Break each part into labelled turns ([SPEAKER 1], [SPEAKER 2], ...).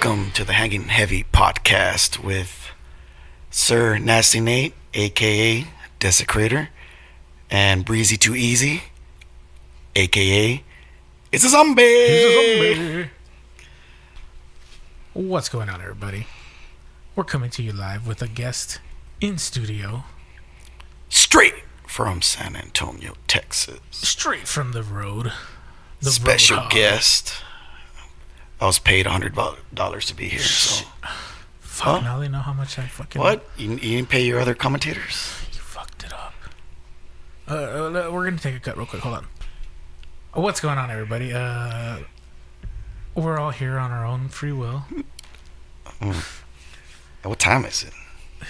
[SPEAKER 1] Welcome to the Hanging Heavy podcast with Sir Nasty Nate, aka Desecrator, and Breezy Too Easy, aka It's a Zombie.
[SPEAKER 2] He's a zombie. What's going on, everybody? We're coming to you live with a guest in studio,
[SPEAKER 1] Straight from San Antonio, Texas.
[SPEAKER 2] straight from the road. The
[SPEAKER 1] Special
[SPEAKER 2] road
[SPEAKER 1] guest. I was paid $100 to be here. So
[SPEAKER 2] Fuck,
[SPEAKER 1] Huh?
[SPEAKER 2] now they know how much I fucking...
[SPEAKER 1] what? You didn't pay your other commentators?
[SPEAKER 2] You fucked it up. We're gonna take a cut real quick. Hold on. What's going on, everybody? We're all here on our own free will.
[SPEAKER 1] What time is it?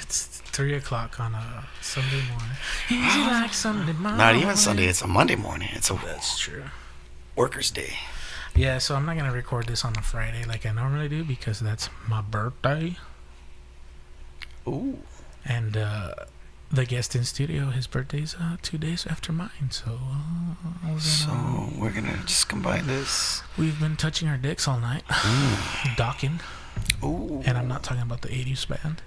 [SPEAKER 2] It's 3 o'clock on a Sunday morning. Easy like Sunday morning.
[SPEAKER 1] Not even Sunday. It's a Monday morning. It's a
[SPEAKER 2] That's true.
[SPEAKER 1] workers' day.
[SPEAKER 2] Yeah, so I'm not gonna record this on a Friday like I normally do because that's my birthday.
[SPEAKER 1] Ooh.
[SPEAKER 2] And the guest in studio, his birthday's 2 days after mine. So,
[SPEAKER 1] We're gonna just combine this.
[SPEAKER 2] we've been touching our dicks all night, docking.
[SPEAKER 1] Ooh.
[SPEAKER 2] And I'm not talking about the 80s band.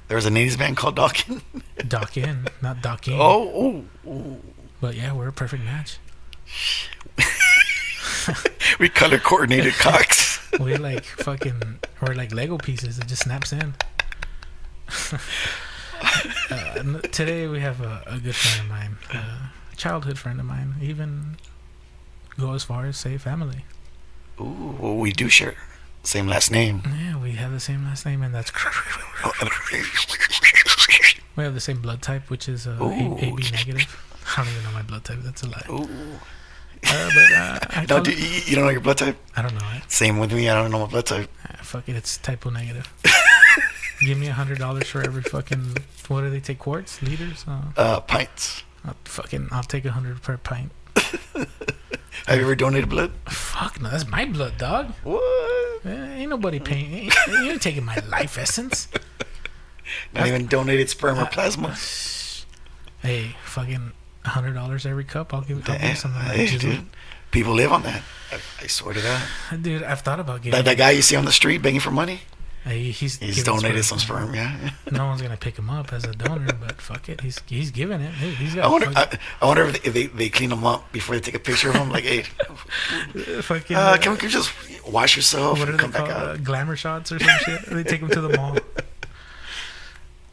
[SPEAKER 1] There was an 80s band called Dawkins.
[SPEAKER 2] Dock in, not docking.
[SPEAKER 1] Oh.
[SPEAKER 2] But yeah, we're a perfect match.
[SPEAKER 1] We color coordinated cocks.
[SPEAKER 2] We're like Lego pieces. It just snaps in. Today we have a good friend of mine, a childhood friend of mine. Even go as far as say family.
[SPEAKER 1] Ooh, well, we do share same last name.
[SPEAKER 2] Yeah, we have the same last name, and that's we have the same blood type, which is
[SPEAKER 1] Ooh.
[SPEAKER 2] AB negative. I don't even know my blood type. That's a lie.
[SPEAKER 1] Ooh.
[SPEAKER 2] I
[SPEAKER 1] No, you don't know your blood type?
[SPEAKER 2] I don't know it.
[SPEAKER 1] Same with me. I don't know my blood type.
[SPEAKER 2] Fuck it, it's typo negative. Give me $100 for every fucking. What do they take? Quarts, liters?
[SPEAKER 1] Pints.
[SPEAKER 2] I'll take 100 per pint.
[SPEAKER 1] Have you ever donated blood?
[SPEAKER 2] Fuck no, that's my blood, dog.
[SPEAKER 1] What?
[SPEAKER 2] Ain't nobody paying. You ain't taking my life essence.
[SPEAKER 1] Not even donated sperm or plasma.
[SPEAKER 2] Hey, fucking $100 every cup. I'll give
[SPEAKER 1] Damn,
[SPEAKER 2] something.
[SPEAKER 1] hey, dude. People live on that. I swear to God.
[SPEAKER 2] Dude, I've thought about giving.
[SPEAKER 1] That guy you see on the street begging for money?
[SPEAKER 2] Hey, he's giving
[SPEAKER 1] donated some sperm, yeah.
[SPEAKER 2] No one's gonna pick him up as a donor, but fuck it, he's giving it. Hey, he's got.
[SPEAKER 1] I wonder if they clean him up before they take a picture of him. Like, hey,
[SPEAKER 2] fucking.
[SPEAKER 1] can we just wash yourself
[SPEAKER 2] What are
[SPEAKER 1] and
[SPEAKER 2] they
[SPEAKER 1] come back
[SPEAKER 2] called?
[SPEAKER 1] out?
[SPEAKER 2] Glamour shots or some shit. They take him to the mall.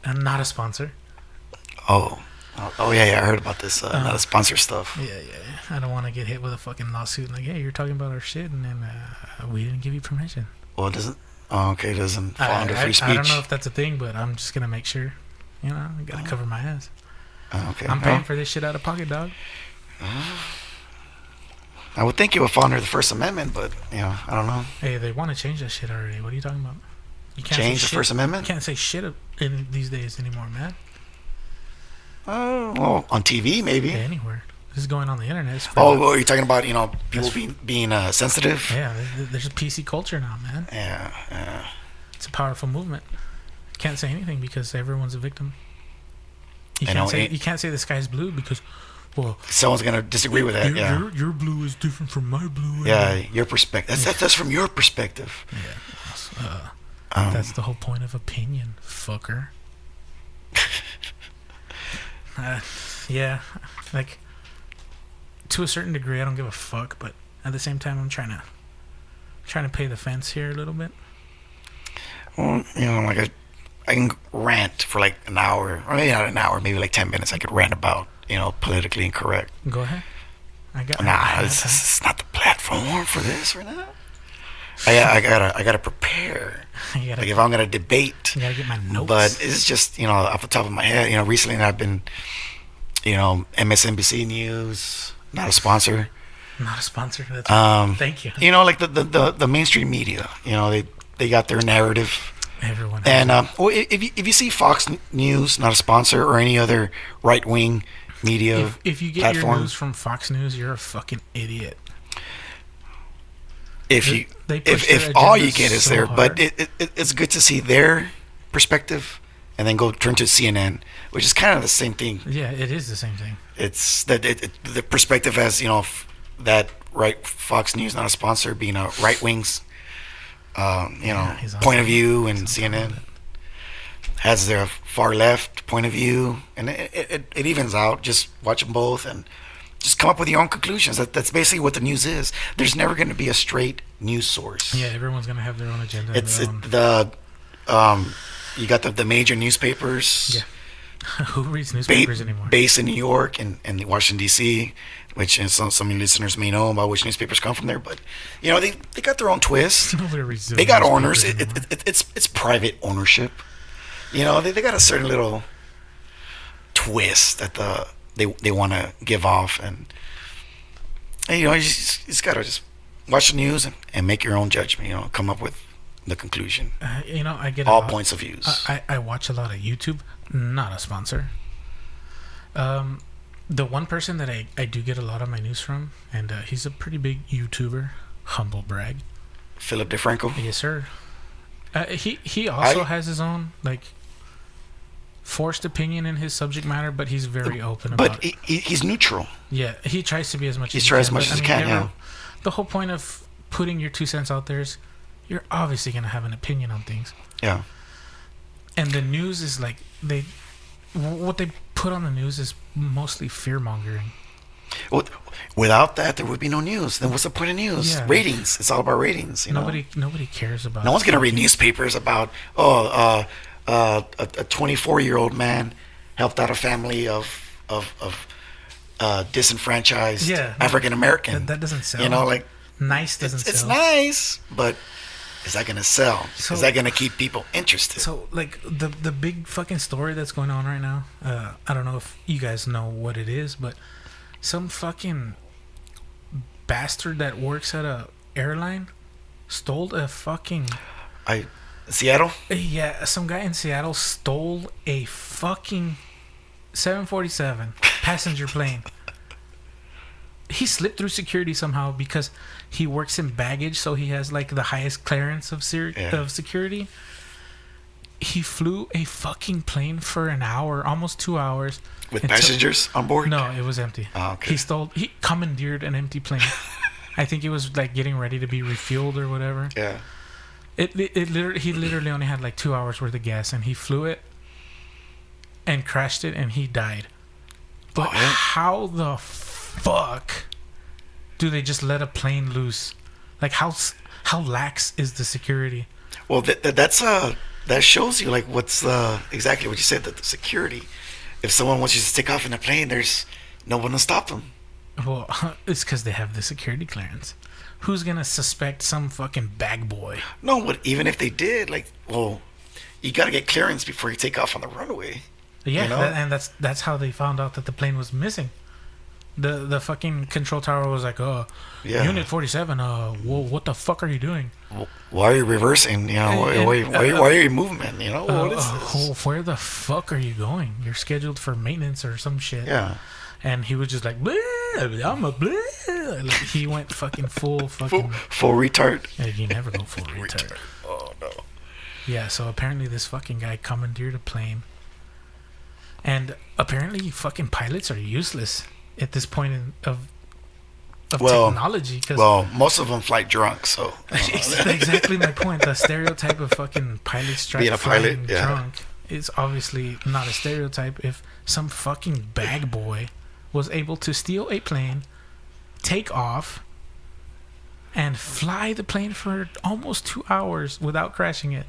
[SPEAKER 2] And not a sponsor.
[SPEAKER 1] Oh, yeah, I heard about this. Not a sponsor stuff.
[SPEAKER 2] Yeah. I don't want to get hit with a fucking lawsuit. Like, yeah, you're talking about our shit, and then we didn't give you permission.
[SPEAKER 1] Well, it doesn't. Oh, okay, it doesn't fall under free speech.
[SPEAKER 2] I don't know if that's a thing, but I'm just gonna make sure. You know, I gotta cover my ass.
[SPEAKER 1] Okay.
[SPEAKER 2] I'm paying for this shit out of pocket, dog.
[SPEAKER 1] I would think it would fall under the First Amendment, but I don't know.
[SPEAKER 2] Hey, they want to change that shit already. What are you talking about? You can't
[SPEAKER 1] Change
[SPEAKER 2] say
[SPEAKER 1] the
[SPEAKER 2] shit.
[SPEAKER 1] First Amendment?
[SPEAKER 2] You can't say shit in these days anymore, man.
[SPEAKER 1] Oh, well, on TV maybe.
[SPEAKER 2] Yeah, anywhere. This is going on the internet. It's
[SPEAKER 1] Oh, well, you're talking about people being sensitive.
[SPEAKER 2] Yeah, there's a PC culture now, man.
[SPEAKER 1] Yeah.
[SPEAKER 2] It's a powerful movement. You can't say anything because everyone's a victim. You
[SPEAKER 1] I
[SPEAKER 2] can't
[SPEAKER 1] know,
[SPEAKER 2] say the sky's blue because, well,
[SPEAKER 1] Someone's gonna disagree with that.
[SPEAKER 2] your blue is different from my blue.
[SPEAKER 1] Yeah, your perspective. That's from your perspective.
[SPEAKER 2] Yeah. That's the whole point of opinion, fucker. Yeah, like to a certain degree, I don't give a fuck, but at the same time, I'm trying to pay the fence here a little bit.
[SPEAKER 1] Well, like I can rant for like an hour, or maybe not an hour, maybe like 10 minutes. I could rant about politically incorrect.
[SPEAKER 2] Go ahead.
[SPEAKER 1] This is not the platform for this right now. I gotta prepare. Like if I'm gonna debate,
[SPEAKER 2] You gotta get my notes.
[SPEAKER 1] but it's just off the top of my head. Recently I've been, MSNBC News, not a sponsor.
[SPEAKER 2] Not a sponsor. That's thank you.
[SPEAKER 1] Like the mainstream media. They got their narrative.
[SPEAKER 2] Everyone.
[SPEAKER 1] And if you see Fox News, not a sponsor, or any other right wing media
[SPEAKER 2] if you get
[SPEAKER 1] platform,
[SPEAKER 2] your news from Fox News, you're a fucking idiot.
[SPEAKER 1] If all you get is there, but it's good to see their perspective, and then go turn to CNN, which is kind of the same thing.
[SPEAKER 2] Yeah, it is the same thing.
[SPEAKER 1] It's that the perspective as that right Fox News, not a sponsor, being a right wings
[SPEAKER 2] he's on
[SPEAKER 1] point of
[SPEAKER 2] top
[SPEAKER 1] view, and
[SPEAKER 2] He's on top of
[SPEAKER 1] CNN
[SPEAKER 2] it.
[SPEAKER 1] has their far left point of view, and it evens out. Just watch them both and just come up with your own conclusions. That's basically what the news is. There's never going to be a straight news source.
[SPEAKER 2] Yeah, everyone's gonna have their own agenda. And
[SPEAKER 1] It's
[SPEAKER 2] their own...
[SPEAKER 1] you got the major newspapers.
[SPEAKER 2] Yeah. Who reads newspapers anymore?
[SPEAKER 1] Based in New York and Washington D.C., which some listeners may know about which newspapers come from there. But they got their own twist.
[SPEAKER 2] Nobody reads
[SPEAKER 1] They got
[SPEAKER 2] newspapers
[SPEAKER 1] owners.
[SPEAKER 2] anymore.
[SPEAKER 1] It's private ownership. They got a certain little twist that they want to give off, and you just gotta just watch the news and make your own judgment. Come up with the conclusion.
[SPEAKER 2] I get
[SPEAKER 1] All
[SPEAKER 2] a lot,
[SPEAKER 1] points of views.
[SPEAKER 2] I watch a lot of YouTube. Not a sponsor. The one person that I do get a lot of my news from, and he's a pretty big YouTuber. Humble brag.
[SPEAKER 1] Philip DeFranco.
[SPEAKER 2] Yes, sir. He also
[SPEAKER 1] I-
[SPEAKER 2] has his own forced opinion in his subject matter, but he's very open about
[SPEAKER 1] But
[SPEAKER 2] it.
[SPEAKER 1] he's neutral.
[SPEAKER 2] Yeah, he tries to be as much
[SPEAKER 1] He
[SPEAKER 2] as
[SPEAKER 1] tries as
[SPEAKER 2] can,
[SPEAKER 1] much
[SPEAKER 2] but,
[SPEAKER 1] as he can, yeah.
[SPEAKER 2] The whole point of putting your 2 cents out there is you're obviously going to have an opinion on things.
[SPEAKER 1] Yeah.
[SPEAKER 2] And the news is what they put on the news is mostly fear mongering.
[SPEAKER 1] Well, without that, there would be no news. Then what's the point of news?
[SPEAKER 2] Yeah.
[SPEAKER 1] Ratings. It's all about ratings.
[SPEAKER 2] Nobody cares about.
[SPEAKER 1] No one's gonna read newspapers about a 24-year-old man helped out a family of disenfranchised
[SPEAKER 2] Yeah.
[SPEAKER 1] African American.
[SPEAKER 2] That doesn't sell. Nice doesn't
[SPEAKER 1] It's
[SPEAKER 2] sell.
[SPEAKER 1] nice, but is that gonna sell?
[SPEAKER 2] So-
[SPEAKER 1] Is that gonna keep people interested?
[SPEAKER 2] So the big fucking story that's going on right now. I don't know if you guys know what it is, but some fucking bastard that works at a airline stole a fucking
[SPEAKER 1] Seattle.
[SPEAKER 2] some guy in Seattle stole a fucking 747 passenger plane. He slipped through security somehow because he works in baggage, so he has the highest clearance of security. He flew a fucking plane for an hour, almost 2 hours.
[SPEAKER 1] With
[SPEAKER 2] until-
[SPEAKER 1] passengers on board?
[SPEAKER 2] No, it was empty.
[SPEAKER 1] Oh, okay.
[SPEAKER 2] He commandeered an empty plane. I think it was getting ready to be refueled or whatever.
[SPEAKER 1] Yeah.
[SPEAKER 2] He literally only had 2 hours worth of gas, and he flew it and crashed it, and he died. But
[SPEAKER 1] Oh, yeah.
[SPEAKER 2] how the fuck do they just let a plane loose? How lax is the security?
[SPEAKER 1] Well, that shows you what's exactly what you said, that the security. If someone wants you to take off in a plane, there's no one to stop them.
[SPEAKER 2] Well, it's because they have the security clearance. Who's gonna suspect some fucking bag boy?
[SPEAKER 1] No, but even if they did, you got to get clearance before you take off on the runway.
[SPEAKER 2] Yeah,
[SPEAKER 1] You know?
[SPEAKER 2] and that's how they found out that the plane was missing. The fucking control tower was like,
[SPEAKER 1] Yeah.
[SPEAKER 2] Unit 47, what the fuck are you doing?
[SPEAKER 1] Why are you reversing? Why are you moving? What is this?
[SPEAKER 2] Where the fuck are you going? You're scheduled for maintenance or some shit.
[SPEAKER 1] Yeah.
[SPEAKER 2] And he was just like, "Bleh, I'm a bleh." He went fucking full fucking.
[SPEAKER 1] Full retard.
[SPEAKER 2] You never go full retard.
[SPEAKER 1] Oh no.
[SPEAKER 2] Yeah, so apparently this fucking guy commandeered a plane. And apparently fucking pilots are useless at this point of technology. Cause
[SPEAKER 1] Most of them fly drunk, so.
[SPEAKER 2] exactly my point. The stereotype of fucking pilot strike
[SPEAKER 1] Being a pilot,
[SPEAKER 2] flying
[SPEAKER 1] yeah.
[SPEAKER 2] drunk is obviously not a stereotype. If some fucking bag boy was able to steal a plane, take off, and fly the plane for almost 2 hours without crashing it,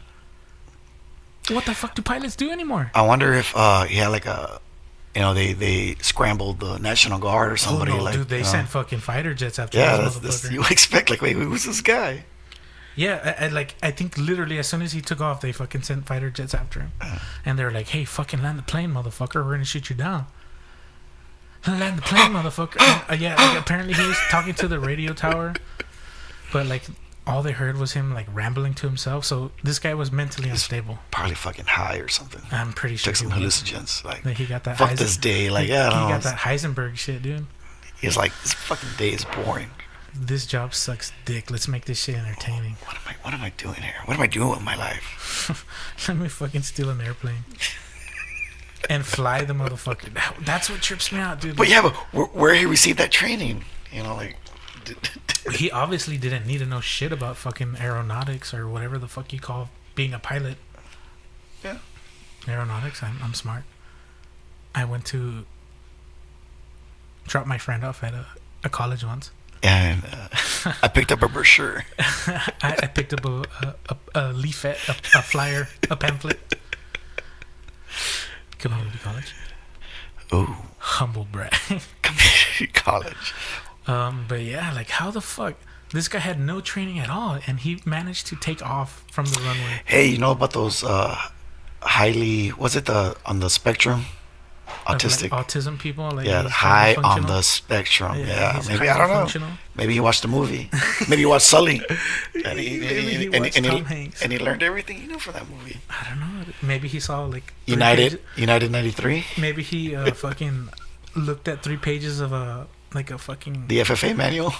[SPEAKER 2] what the fuck do pilots do anymore?
[SPEAKER 1] I wonder if he had they scrambled the National Guard or somebody.
[SPEAKER 2] Oh no, dude! They sent fucking fighter jets after this
[SPEAKER 1] that's
[SPEAKER 2] motherfucker.
[SPEAKER 1] you expect. Wait, who's this guy?
[SPEAKER 2] Yeah, I think literally as soon as he took off, they fucking sent fighter jets after him, and they're like, "Hey, fucking land the plane, motherfucker! We're gonna shoot you down." Land the plane, motherfucker! And, apparently he was talking to the radio tower, but all they heard was him rambling to himself. So this guy was mentally unstable.
[SPEAKER 1] Probably fucking high or something.
[SPEAKER 2] I'm pretty sure
[SPEAKER 1] Took some
[SPEAKER 2] he was.
[SPEAKER 1] hallucinogens.
[SPEAKER 2] He got that.
[SPEAKER 1] Fuck this day.
[SPEAKER 2] He got that Heisenberg shit, dude.
[SPEAKER 1] He's like, this fucking day is boring.
[SPEAKER 2] This job sucks dick. Let's make this shit entertaining.
[SPEAKER 1] What am I doing here? What am I doing with my life?
[SPEAKER 2] Let me fucking steal an airplane and fly the motherfucker. That's what trips me out, dude.
[SPEAKER 1] But yeah, but where he received that training,
[SPEAKER 2] He obviously didn't need to know shit about fucking aeronautics or whatever the fuck you call being a pilot.
[SPEAKER 1] Yeah.
[SPEAKER 2] Aeronautics. I'm smart. I went to drop my friend off at a college once.
[SPEAKER 1] And I picked up a brochure.
[SPEAKER 2] I picked up a leaflet, a flyer, a pamphlet. Community college.
[SPEAKER 1] Ooh.
[SPEAKER 2] Humble brag.
[SPEAKER 1] Community college.
[SPEAKER 2] But yeah, like how the fuck this guy had no training at all, and he managed to take off from the runway.
[SPEAKER 1] Hey, you know about those highly? Was it on the spectrum? Autistic.
[SPEAKER 2] Like autism people. Like
[SPEAKER 1] Yeah,
[SPEAKER 2] he's
[SPEAKER 1] high
[SPEAKER 2] highly
[SPEAKER 1] on
[SPEAKER 2] functional.
[SPEAKER 1] the spectrum. Yeah,
[SPEAKER 2] he's
[SPEAKER 1] maybe I don't
[SPEAKER 2] highly
[SPEAKER 1] know.
[SPEAKER 2] functional.
[SPEAKER 1] Maybe he watched the movie. Maybe he watched Sully. And
[SPEAKER 2] Maybe he watched Tom Hanks.
[SPEAKER 1] And he learned everything he knew from that movie.
[SPEAKER 2] I don't know. Maybe he saw like
[SPEAKER 1] United 93.
[SPEAKER 2] Maybe he fucking looked at 3 pages of a fucking
[SPEAKER 1] The FFA manual.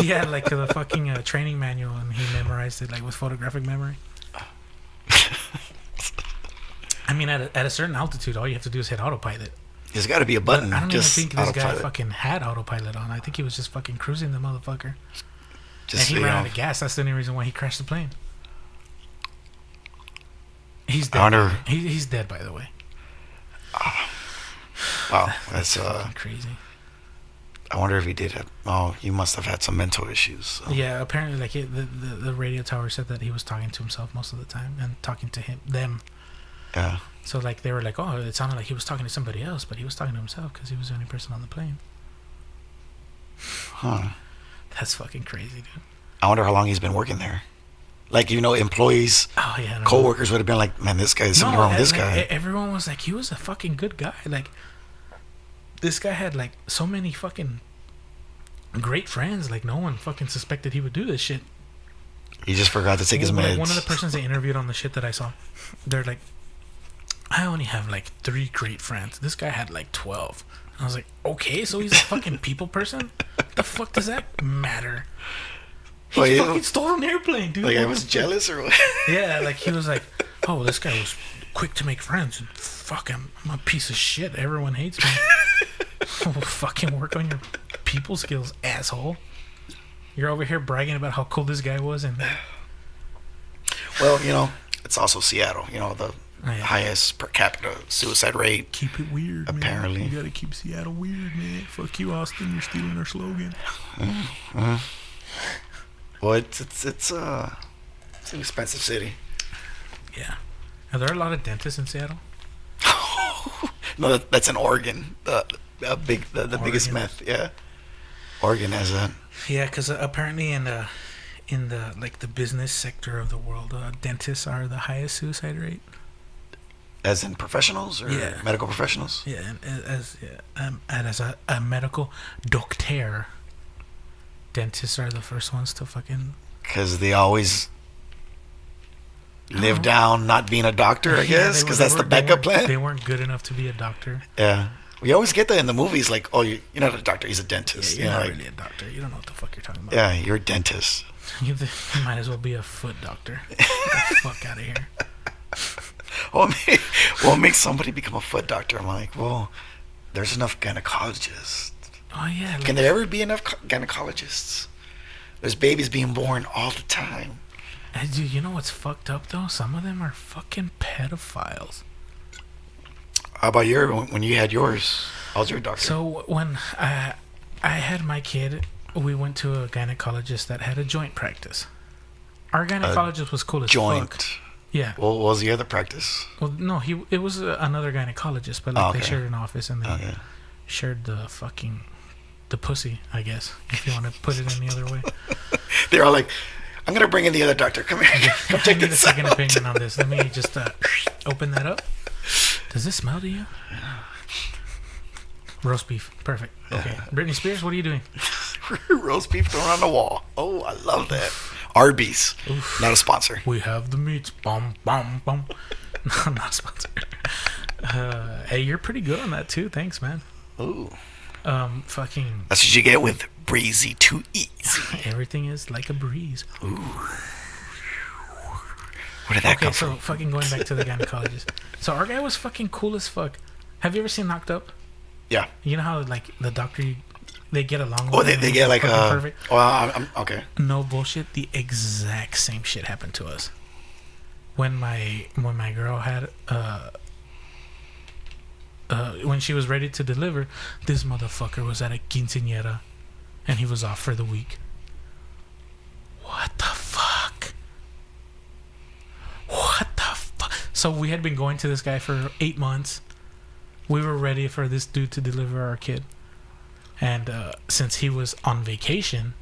[SPEAKER 2] yeah, like the fucking training manual, and he memorized it like with photographic memory. I mean, at a certain altitude, all you have to do is hit autopilot.
[SPEAKER 1] There's got to be a button.
[SPEAKER 2] But I don't
[SPEAKER 1] just
[SPEAKER 2] even think this guy
[SPEAKER 1] autopilot.
[SPEAKER 2] fucking had autopilot on. I think he was just fucking cruising the motherfucker.
[SPEAKER 1] Just,
[SPEAKER 2] And he
[SPEAKER 1] you
[SPEAKER 2] ran
[SPEAKER 1] know,
[SPEAKER 2] out of gas. That's the only reason why he crashed the plane. He's
[SPEAKER 1] I
[SPEAKER 2] dead.
[SPEAKER 1] wonder.
[SPEAKER 2] He's dead, by the way.
[SPEAKER 1] Wow, that's
[SPEAKER 2] Fucking crazy.
[SPEAKER 1] I wonder if he did it. Oh, he must have had some mental issues. So.
[SPEAKER 2] Yeah, apparently, like the radio tower said that he was talking to himself most of the time and talking to them.
[SPEAKER 1] Yeah.
[SPEAKER 2] So like they were like, oh, it sounded like he was talking to somebody else, but he was talking to himself because he was the only person on the plane.
[SPEAKER 1] Huh.
[SPEAKER 2] That's fucking crazy, dude.
[SPEAKER 1] I wonder how long he's been working there. Like, you know, employees,
[SPEAKER 2] Oh yeah, I don't know.
[SPEAKER 1] co-workers would have been like, man, this guy is something wrong with this
[SPEAKER 2] like,
[SPEAKER 1] guy.
[SPEAKER 2] Everyone was like, he was a fucking good guy. Like, this guy had like so many fucking great friends. Like, no one fucking suspected he would do this shit.
[SPEAKER 1] He just forgot to take his
[SPEAKER 2] Like,
[SPEAKER 1] meds.
[SPEAKER 2] one of the persons they interviewed on the shit that I saw, they're like, I only have like 3 great friends. This guy had like 12. I was like, okay, so he's a fucking people person? What the fuck does that matter? He
[SPEAKER 1] Well, yeah.
[SPEAKER 2] fucking stole an airplane, dude.
[SPEAKER 1] Like, I
[SPEAKER 2] What
[SPEAKER 1] was
[SPEAKER 2] the fuck?
[SPEAKER 1] jealous or what?
[SPEAKER 2] Yeah, like he was like, oh, this guy was quick to make friends. Fuck him. I'm a piece of shit. Everyone hates me. Fucking work on your people skills, asshole. You're over here bragging about how cool this guy was, and
[SPEAKER 1] Well, you know, it's also Seattle. You know, the
[SPEAKER 2] Oh, yeah.
[SPEAKER 1] highest per capita suicide rate.
[SPEAKER 2] keep it weird,
[SPEAKER 1] Apparently.
[SPEAKER 2] man. You gotta keep Seattle weird, man. Fuck you, Austin. You're stealing our slogan.
[SPEAKER 1] Well, it's an expensive city.
[SPEAKER 2] Yeah. Are there a lot of dentists in Seattle?
[SPEAKER 1] No, that's in Oregon. The biggest
[SPEAKER 2] Oregon.
[SPEAKER 1] meth. Yeah, Oregon has a.
[SPEAKER 2] Yeah, because apparently in the like the business sector of the world, dentists are the highest suicide rate.
[SPEAKER 1] As in professionals or
[SPEAKER 2] Yeah.
[SPEAKER 1] medical professionals?
[SPEAKER 2] Yeah, and as a medical doctor, dentists are the first ones to fucking.
[SPEAKER 1] Because they always live down not being a doctor, I
[SPEAKER 2] Yeah,
[SPEAKER 1] guess.
[SPEAKER 2] they
[SPEAKER 1] Because
[SPEAKER 2] were-
[SPEAKER 1] that's
[SPEAKER 2] they
[SPEAKER 1] the
[SPEAKER 2] weren't-
[SPEAKER 1] backup
[SPEAKER 2] they weren't-
[SPEAKER 1] plan.
[SPEAKER 2] They weren't good enough to be a doctor.
[SPEAKER 1] Yeah. We always get that in the movies, like, oh, you're not a doctor, he's a
[SPEAKER 2] Yeah,
[SPEAKER 1] dentist.
[SPEAKER 2] you're
[SPEAKER 1] you know,
[SPEAKER 2] not
[SPEAKER 1] like,
[SPEAKER 2] really a doctor. You don't know what the fuck you're talking about.
[SPEAKER 1] yeah, you're a dentist.
[SPEAKER 2] You might as well be a foot doctor. Get the fuck out of here.
[SPEAKER 1] What makes somebody become a foot doctor? I'm like, well, there's enough gynecologists.
[SPEAKER 2] Oh yeah.
[SPEAKER 1] Can there ever be enough gynecologists? There's babies being born all the time.
[SPEAKER 2] Dude, you know what's fucked up though? Some of them are fucking pedophiles.
[SPEAKER 1] How about when you had yours? I was your doctor.
[SPEAKER 2] So when I had my kid, we went to a gynecologist that had a joint practice. Our gynecologist was cool as
[SPEAKER 1] Joint.
[SPEAKER 2] fuck. Yeah.
[SPEAKER 1] What was the other practice?
[SPEAKER 2] Well, no, it was another gynecologist, but like
[SPEAKER 1] Oh,
[SPEAKER 2] they
[SPEAKER 1] okay.
[SPEAKER 2] shared an office and they
[SPEAKER 1] Okay.
[SPEAKER 2] shared the pussy, I guess, if you want to put it any other way.
[SPEAKER 1] They're all like, I'm gonna bring in the other doctor. Come here. Come
[SPEAKER 2] I
[SPEAKER 1] check
[SPEAKER 2] need a
[SPEAKER 1] this
[SPEAKER 2] second
[SPEAKER 1] out.
[SPEAKER 2] opinion on this. Let me just open that up. Does this smell to you? Roast beef. Perfect. Okay. Britney Spears, what are you doing?
[SPEAKER 1] Roast beef thrown on the wall. Oh, I love that. Arby's. Not a sponsor.
[SPEAKER 2] We have the meats. Bum, bum, bum. No, not a sponsor. Hey, you're pretty good on that too. Thanks, man.
[SPEAKER 1] Ooh.
[SPEAKER 2] Fucking
[SPEAKER 1] That's what you get with Breezy Too Easy.
[SPEAKER 2] everything is like a breeze.
[SPEAKER 1] Where did that
[SPEAKER 2] Okay,
[SPEAKER 1] come
[SPEAKER 2] so
[SPEAKER 1] from?
[SPEAKER 2] fucking going back to the gynecologist. So our guy was fucking cool as fuck. Have you ever seen Knocked Up?
[SPEAKER 1] Yeah.
[SPEAKER 2] You know how like the doctor they get along.
[SPEAKER 1] Oh, they get like
[SPEAKER 2] fucking perfect.
[SPEAKER 1] Oh, I'm okay.
[SPEAKER 2] No bullshit. The exact same shit happened to us when my girl had when she was ready to deliver. This motherfucker was at a quinceañera, and he was off for the week. What the fuck? What the fuck? So we had been going to this guy for 8 months. We were ready for this dude to deliver our kid. And since he was on vacation,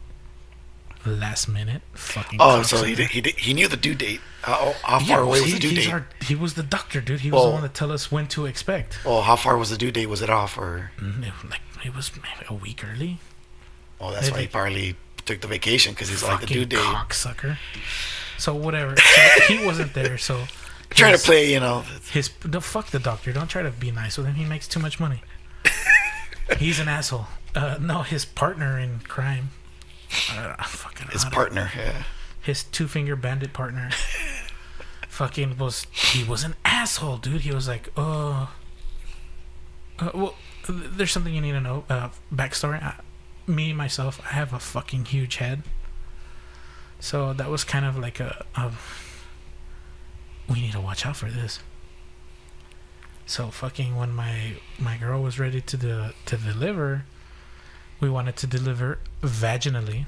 [SPEAKER 2] last minute, fucking.
[SPEAKER 1] Oh, so he knew the due date. How far away was the due date?
[SPEAKER 2] He was the doctor, dude. He was the one that tell us when to expect.
[SPEAKER 1] Oh, how far was the due date? Was it off or?
[SPEAKER 2] It was maybe a week early.
[SPEAKER 1] Oh, that's why he probably took the vacation because he's like the due date.
[SPEAKER 2] Cocksucker. So whatever. So he wasn't there. So
[SPEAKER 1] trying to play,
[SPEAKER 2] fuck the doctor. Don't try to be nice with him. He makes too much money. He's an asshole. No, his partner in crime.
[SPEAKER 1] His partner, yeah.
[SPEAKER 2] His two-finger bandit partner. He was an asshole, dude. He was like, well, there's something you need to know. Backstory. Myself, I have a fucking huge head. So that was kind of like we need to watch out for this. So fucking when my girl was ready to deliver, we wanted to deliver vaginally.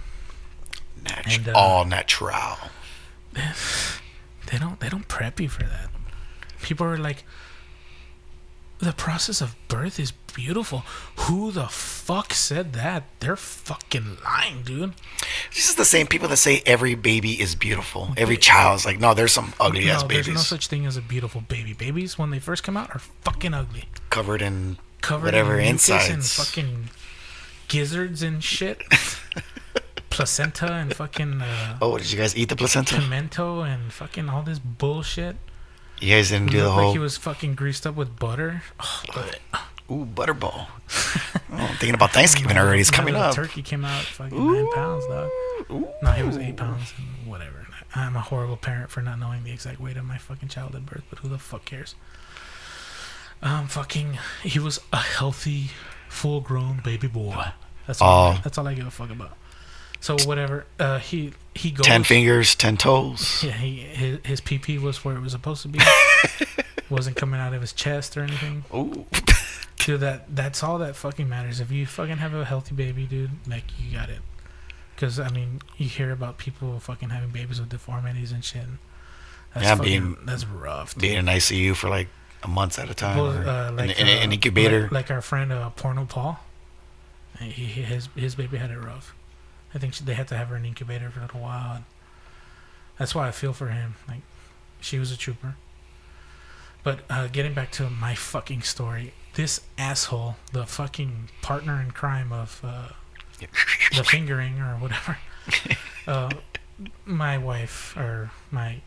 [SPEAKER 1] All natural.
[SPEAKER 2] They don't prep you for that. People are like, the process of birth is beautiful. Who the fuck said that? They're fucking lying, dude.
[SPEAKER 1] This is the same people that say every baby is beautiful. Every child's like, no, there's some ugly ass babies.
[SPEAKER 2] There's no such thing as a beautiful baby. Babies, when they first come out, are fucking ugly.
[SPEAKER 1] Covered in whatever insides.
[SPEAKER 2] And fucking gizzards and shit. Placenta and fucking...
[SPEAKER 1] did you guys eat the placenta?
[SPEAKER 2] Pimento and fucking all this bullshit.
[SPEAKER 1] You guys didn't do the whole...
[SPEAKER 2] Like he was fucking greased up with butter.
[SPEAKER 1] Ooh, butterball. I'm thinking about Thanksgiving already. It's coming up.
[SPEAKER 2] Turkey came out fucking 9 pounds, dog. No, he was 8 pounds and whatever. I'm a horrible parent for not knowing the exact weight of my fucking child at birth, but who the fuck cares? He was a healthy, full-grown baby boy. That's all I give a fuck about. So whatever, he goes
[SPEAKER 1] 10 fingers, 10 toes.
[SPEAKER 2] Yeah, his pee was where it was supposed to be. Wasn't coming out of his chest or anything.
[SPEAKER 1] Ooh.
[SPEAKER 2] Dude, that's all that fucking matters. If you fucking have a healthy baby, dude, like, you got it. Because I mean, you hear about people fucking having babies with deformities and shit. That's rough. Dude.
[SPEAKER 1] Being in ICU for like a month at a time, in an incubator.
[SPEAKER 2] Like our friend Porno Paul, his baby had it rough. I think they had to have her in an incubator for a little while. And that's why I feel for him. Like, she was a trooper. But getting back to my fucking story, this asshole, the fucking partner in crime of the fingering or whatever, my wife or my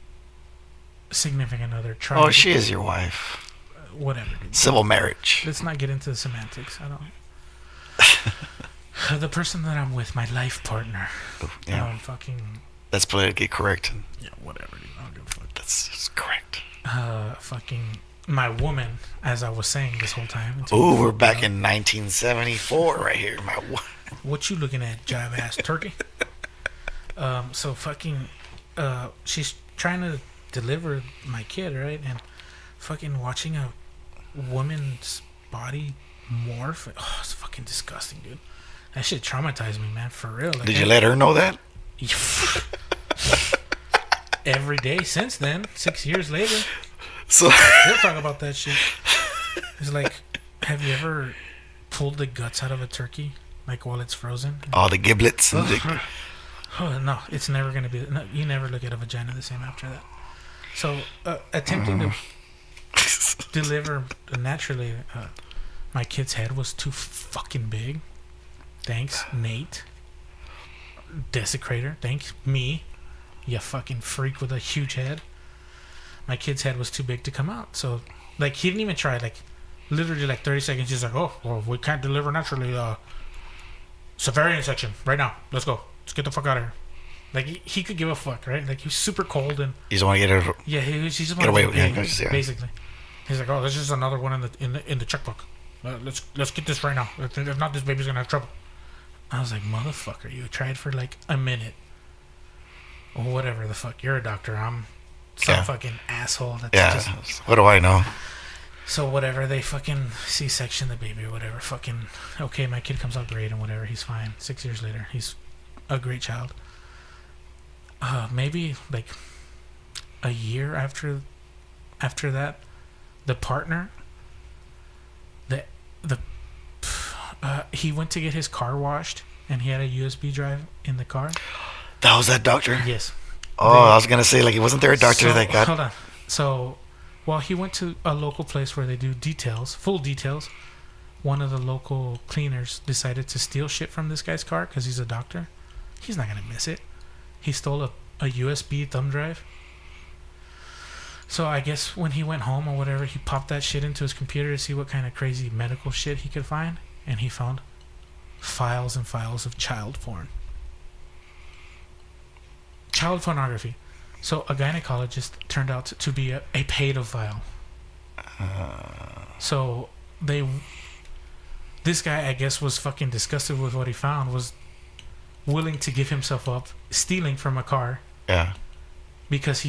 [SPEAKER 2] significant other tried.
[SPEAKER 1] Oh, she is your wife.
[SPEAKER 2] Whatever.
[SPEAKER 1] Civil marriage.
[SPEAKER 2] Let's not get into the semantics. I don't. The person that I'm with, my life partner.
[SPEAKER 1] Yeah. That's politically correct.
[SPEAKER 2] Yeah, whatever, dude. I don't give a fuck.
[SPEAKER 1] That's correct.
[SPEAKER 2] Fucking my woman, as I was saying this whole time.
[SPEAKER 1] Ooh, we're back in 1974 right here.
[SPEAKER 2] What you looking at, jive ass turkey? So fucking, she's trying to deliver my kid, right? And fucking watching a woman's body morph. Oh, it's fucking disgusting, dude. That shit traumatized me, man, for real. Like,
[SPEAKER 1] did you let her know that?
[SPEAKER 2] Every day since then, 6 years later.
[SPEAKER 1] So
[SPEAKER 2] we'll talk about that shit. It's like, have you ever pulled the guts out of a turkey, like while it's frozen?
[SPEAKER 1] All the giblets. And
[SPEAKER 2] no, it's never gonna be. No, you never look at a vagina the same after that. So, attempting to deliver naturally, my kid's head was too fucking big. Thanks, Nate. Desecrator. Thanks, me. You fucking freak with a huge head. My kid's head was too big to come out. So, like, he didn't even try. Like, literally, like, 30 seconds, he's like, oh, well, we can't deliver naturally. Cesarean section, right now. Let's go. Let's get the fuck out of here. Like, he could give a fuck, right? Like, he was super cold and...
[SPEAKER 1] You just want to get her...
[SPEAKER 2] Yeah, he just
[SPEAKER 1] get away with it.
[SPEAKER 2] Basically. He's like, oh, this is another one in the checkbook. Let's get this right now. If not, this baby's going to have trouble. I was like, motherfucker, you tried for like a minute. Or whatever the fuck. You're a doctor. I'm some fucking asshole. That's just...
[SPEAKER 1] What do I know?
[SPEAKER 2] So whatever, they fucking C-section the baby or whatever. Fucking, okay, my kid comes out great and whatever. He's fine. 6 years later, he's a great child. Maybe like a year after that, the partner, he went to get his car washed and he had a USB drive in the car.
[SPEAKER 1] That was that doctor?
[SPEAKER 2] Yes.
[SPEAKER 1] I was gonna say, like, wasn't there a doctor that got...
[SPEAKER 2] Hold on. So, while he went to a local place where they do full details, one of the local cleaners decided to steal shit from this guy's car because he's a doctor. He's not gonna miss it. He stole a USB thumb drive. So I guess when he went home or whatever, he popped that shit into his computer to see what kind of crazy medical shit he could find, and he found files and files of child porn. Child pornography. So a gynecologist turned out to be a pedophile. So this guy, I guess, was fucking disgusted with what he found, was willing to give himself up, stealing from a car.
[SPEAKER 1] Yeah.
[SPEAKER 2] Because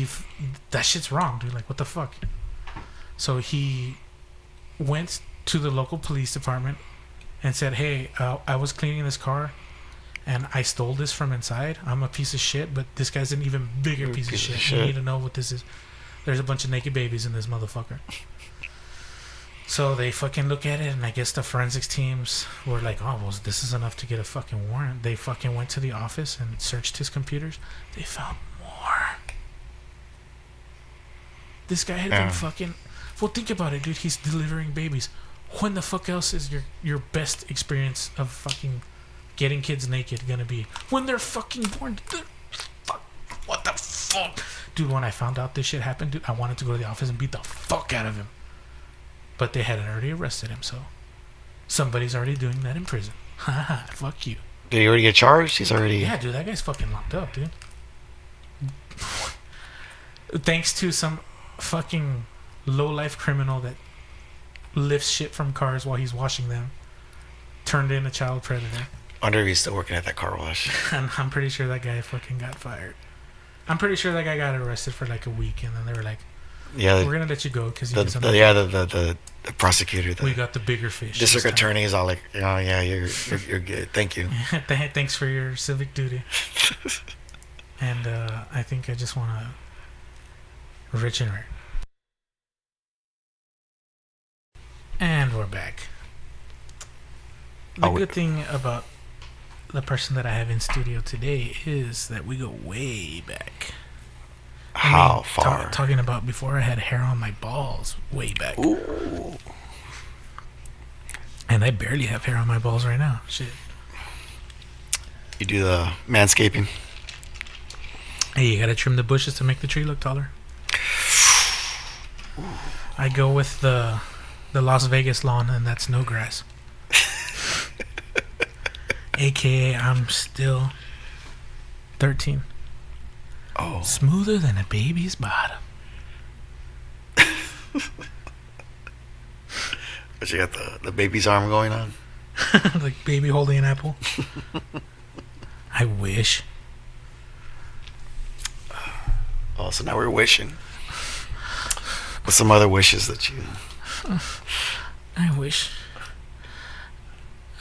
[SPEAKER 2] that shit's wrong, dude. Like, what the fuck? So he went to the local police department and said, hey, I was cleaning this car and I stole this from inside. I'm a piece of shit, but this guy's an even bigger piece of shit. You need to know what this is. There's a bunch of naked babies in this motherfucker. So they fucking look at it, and I guess the forensics teams were like, oh, well, this is enough to get a fucking warrant. They fucking went to the office and searched his computers. They found more. This guy had been fucking... Well, think about it, dude. He's delivering babies. When the fuck else is your best experience of fucking getting kids naked gonna be? When they're fucking born. Fuck. What the fuck? Dude, when I found out this shit happened, dude, I wanted to go to the office and beat the fuck out of him. But they had already arrested him, so somebody's already doing that in prison. Haha, fuck you.
[SPEAKER 1] Did he already get charged? He's already...
[SPEAKER 2] Yeah, dude, that guy's fucking locked up, dude. Thanks to some fucking low-life criminal that lifts shit from cars while he's washing them, turned in a child predator.
[SPEAKER 1] I wonder if he's still working at that car wash.
[SPEAKER 2] And I'm pretty sure that guy fucking got fired. I'm pretty sure that guy got arrested for like a week, and then they were like, we're gonna let you go because
[SPEAKER 1] the prosecutor,
[SPEAKER 2] we got the bigger fish.
[SPEAKER 1] District attorney is all like, oh yeah, you're good, thank you.
[SPEAKER 2] Thanks for your civic duty. And I think I just want to rich and rare. And we're back. The good thing about the person that I have in studio today is that we go way back.
[SPEAKER 1] How far?
[SPEAKER 2] Talking about before I had hair on my balls, way back.
[SPEAKER 1] Ooh.
[SPEAKER 2] And I barely have hair on my balls right now. Shit.
[SPEAKER 1] You do the manscaping?
[SPEAKER 2] Hey, you gotta trim the bushes to make the tree look taller. I go with the Las Vegas lawn, and that's no grass. AKA, I'm still 13.
[SPEAKER 1] Oh.
[SPEAKER 2] Smoother than a baby's bottom.
[SPEAKER 1] But you got the baby's arm going on?
[SPEAKER 2] Like baby holding an apple. I wish.
[SPEAKER 1] Oh, so now we're wishing. What's some other wishes that you...
[SPEAKER 2] I wish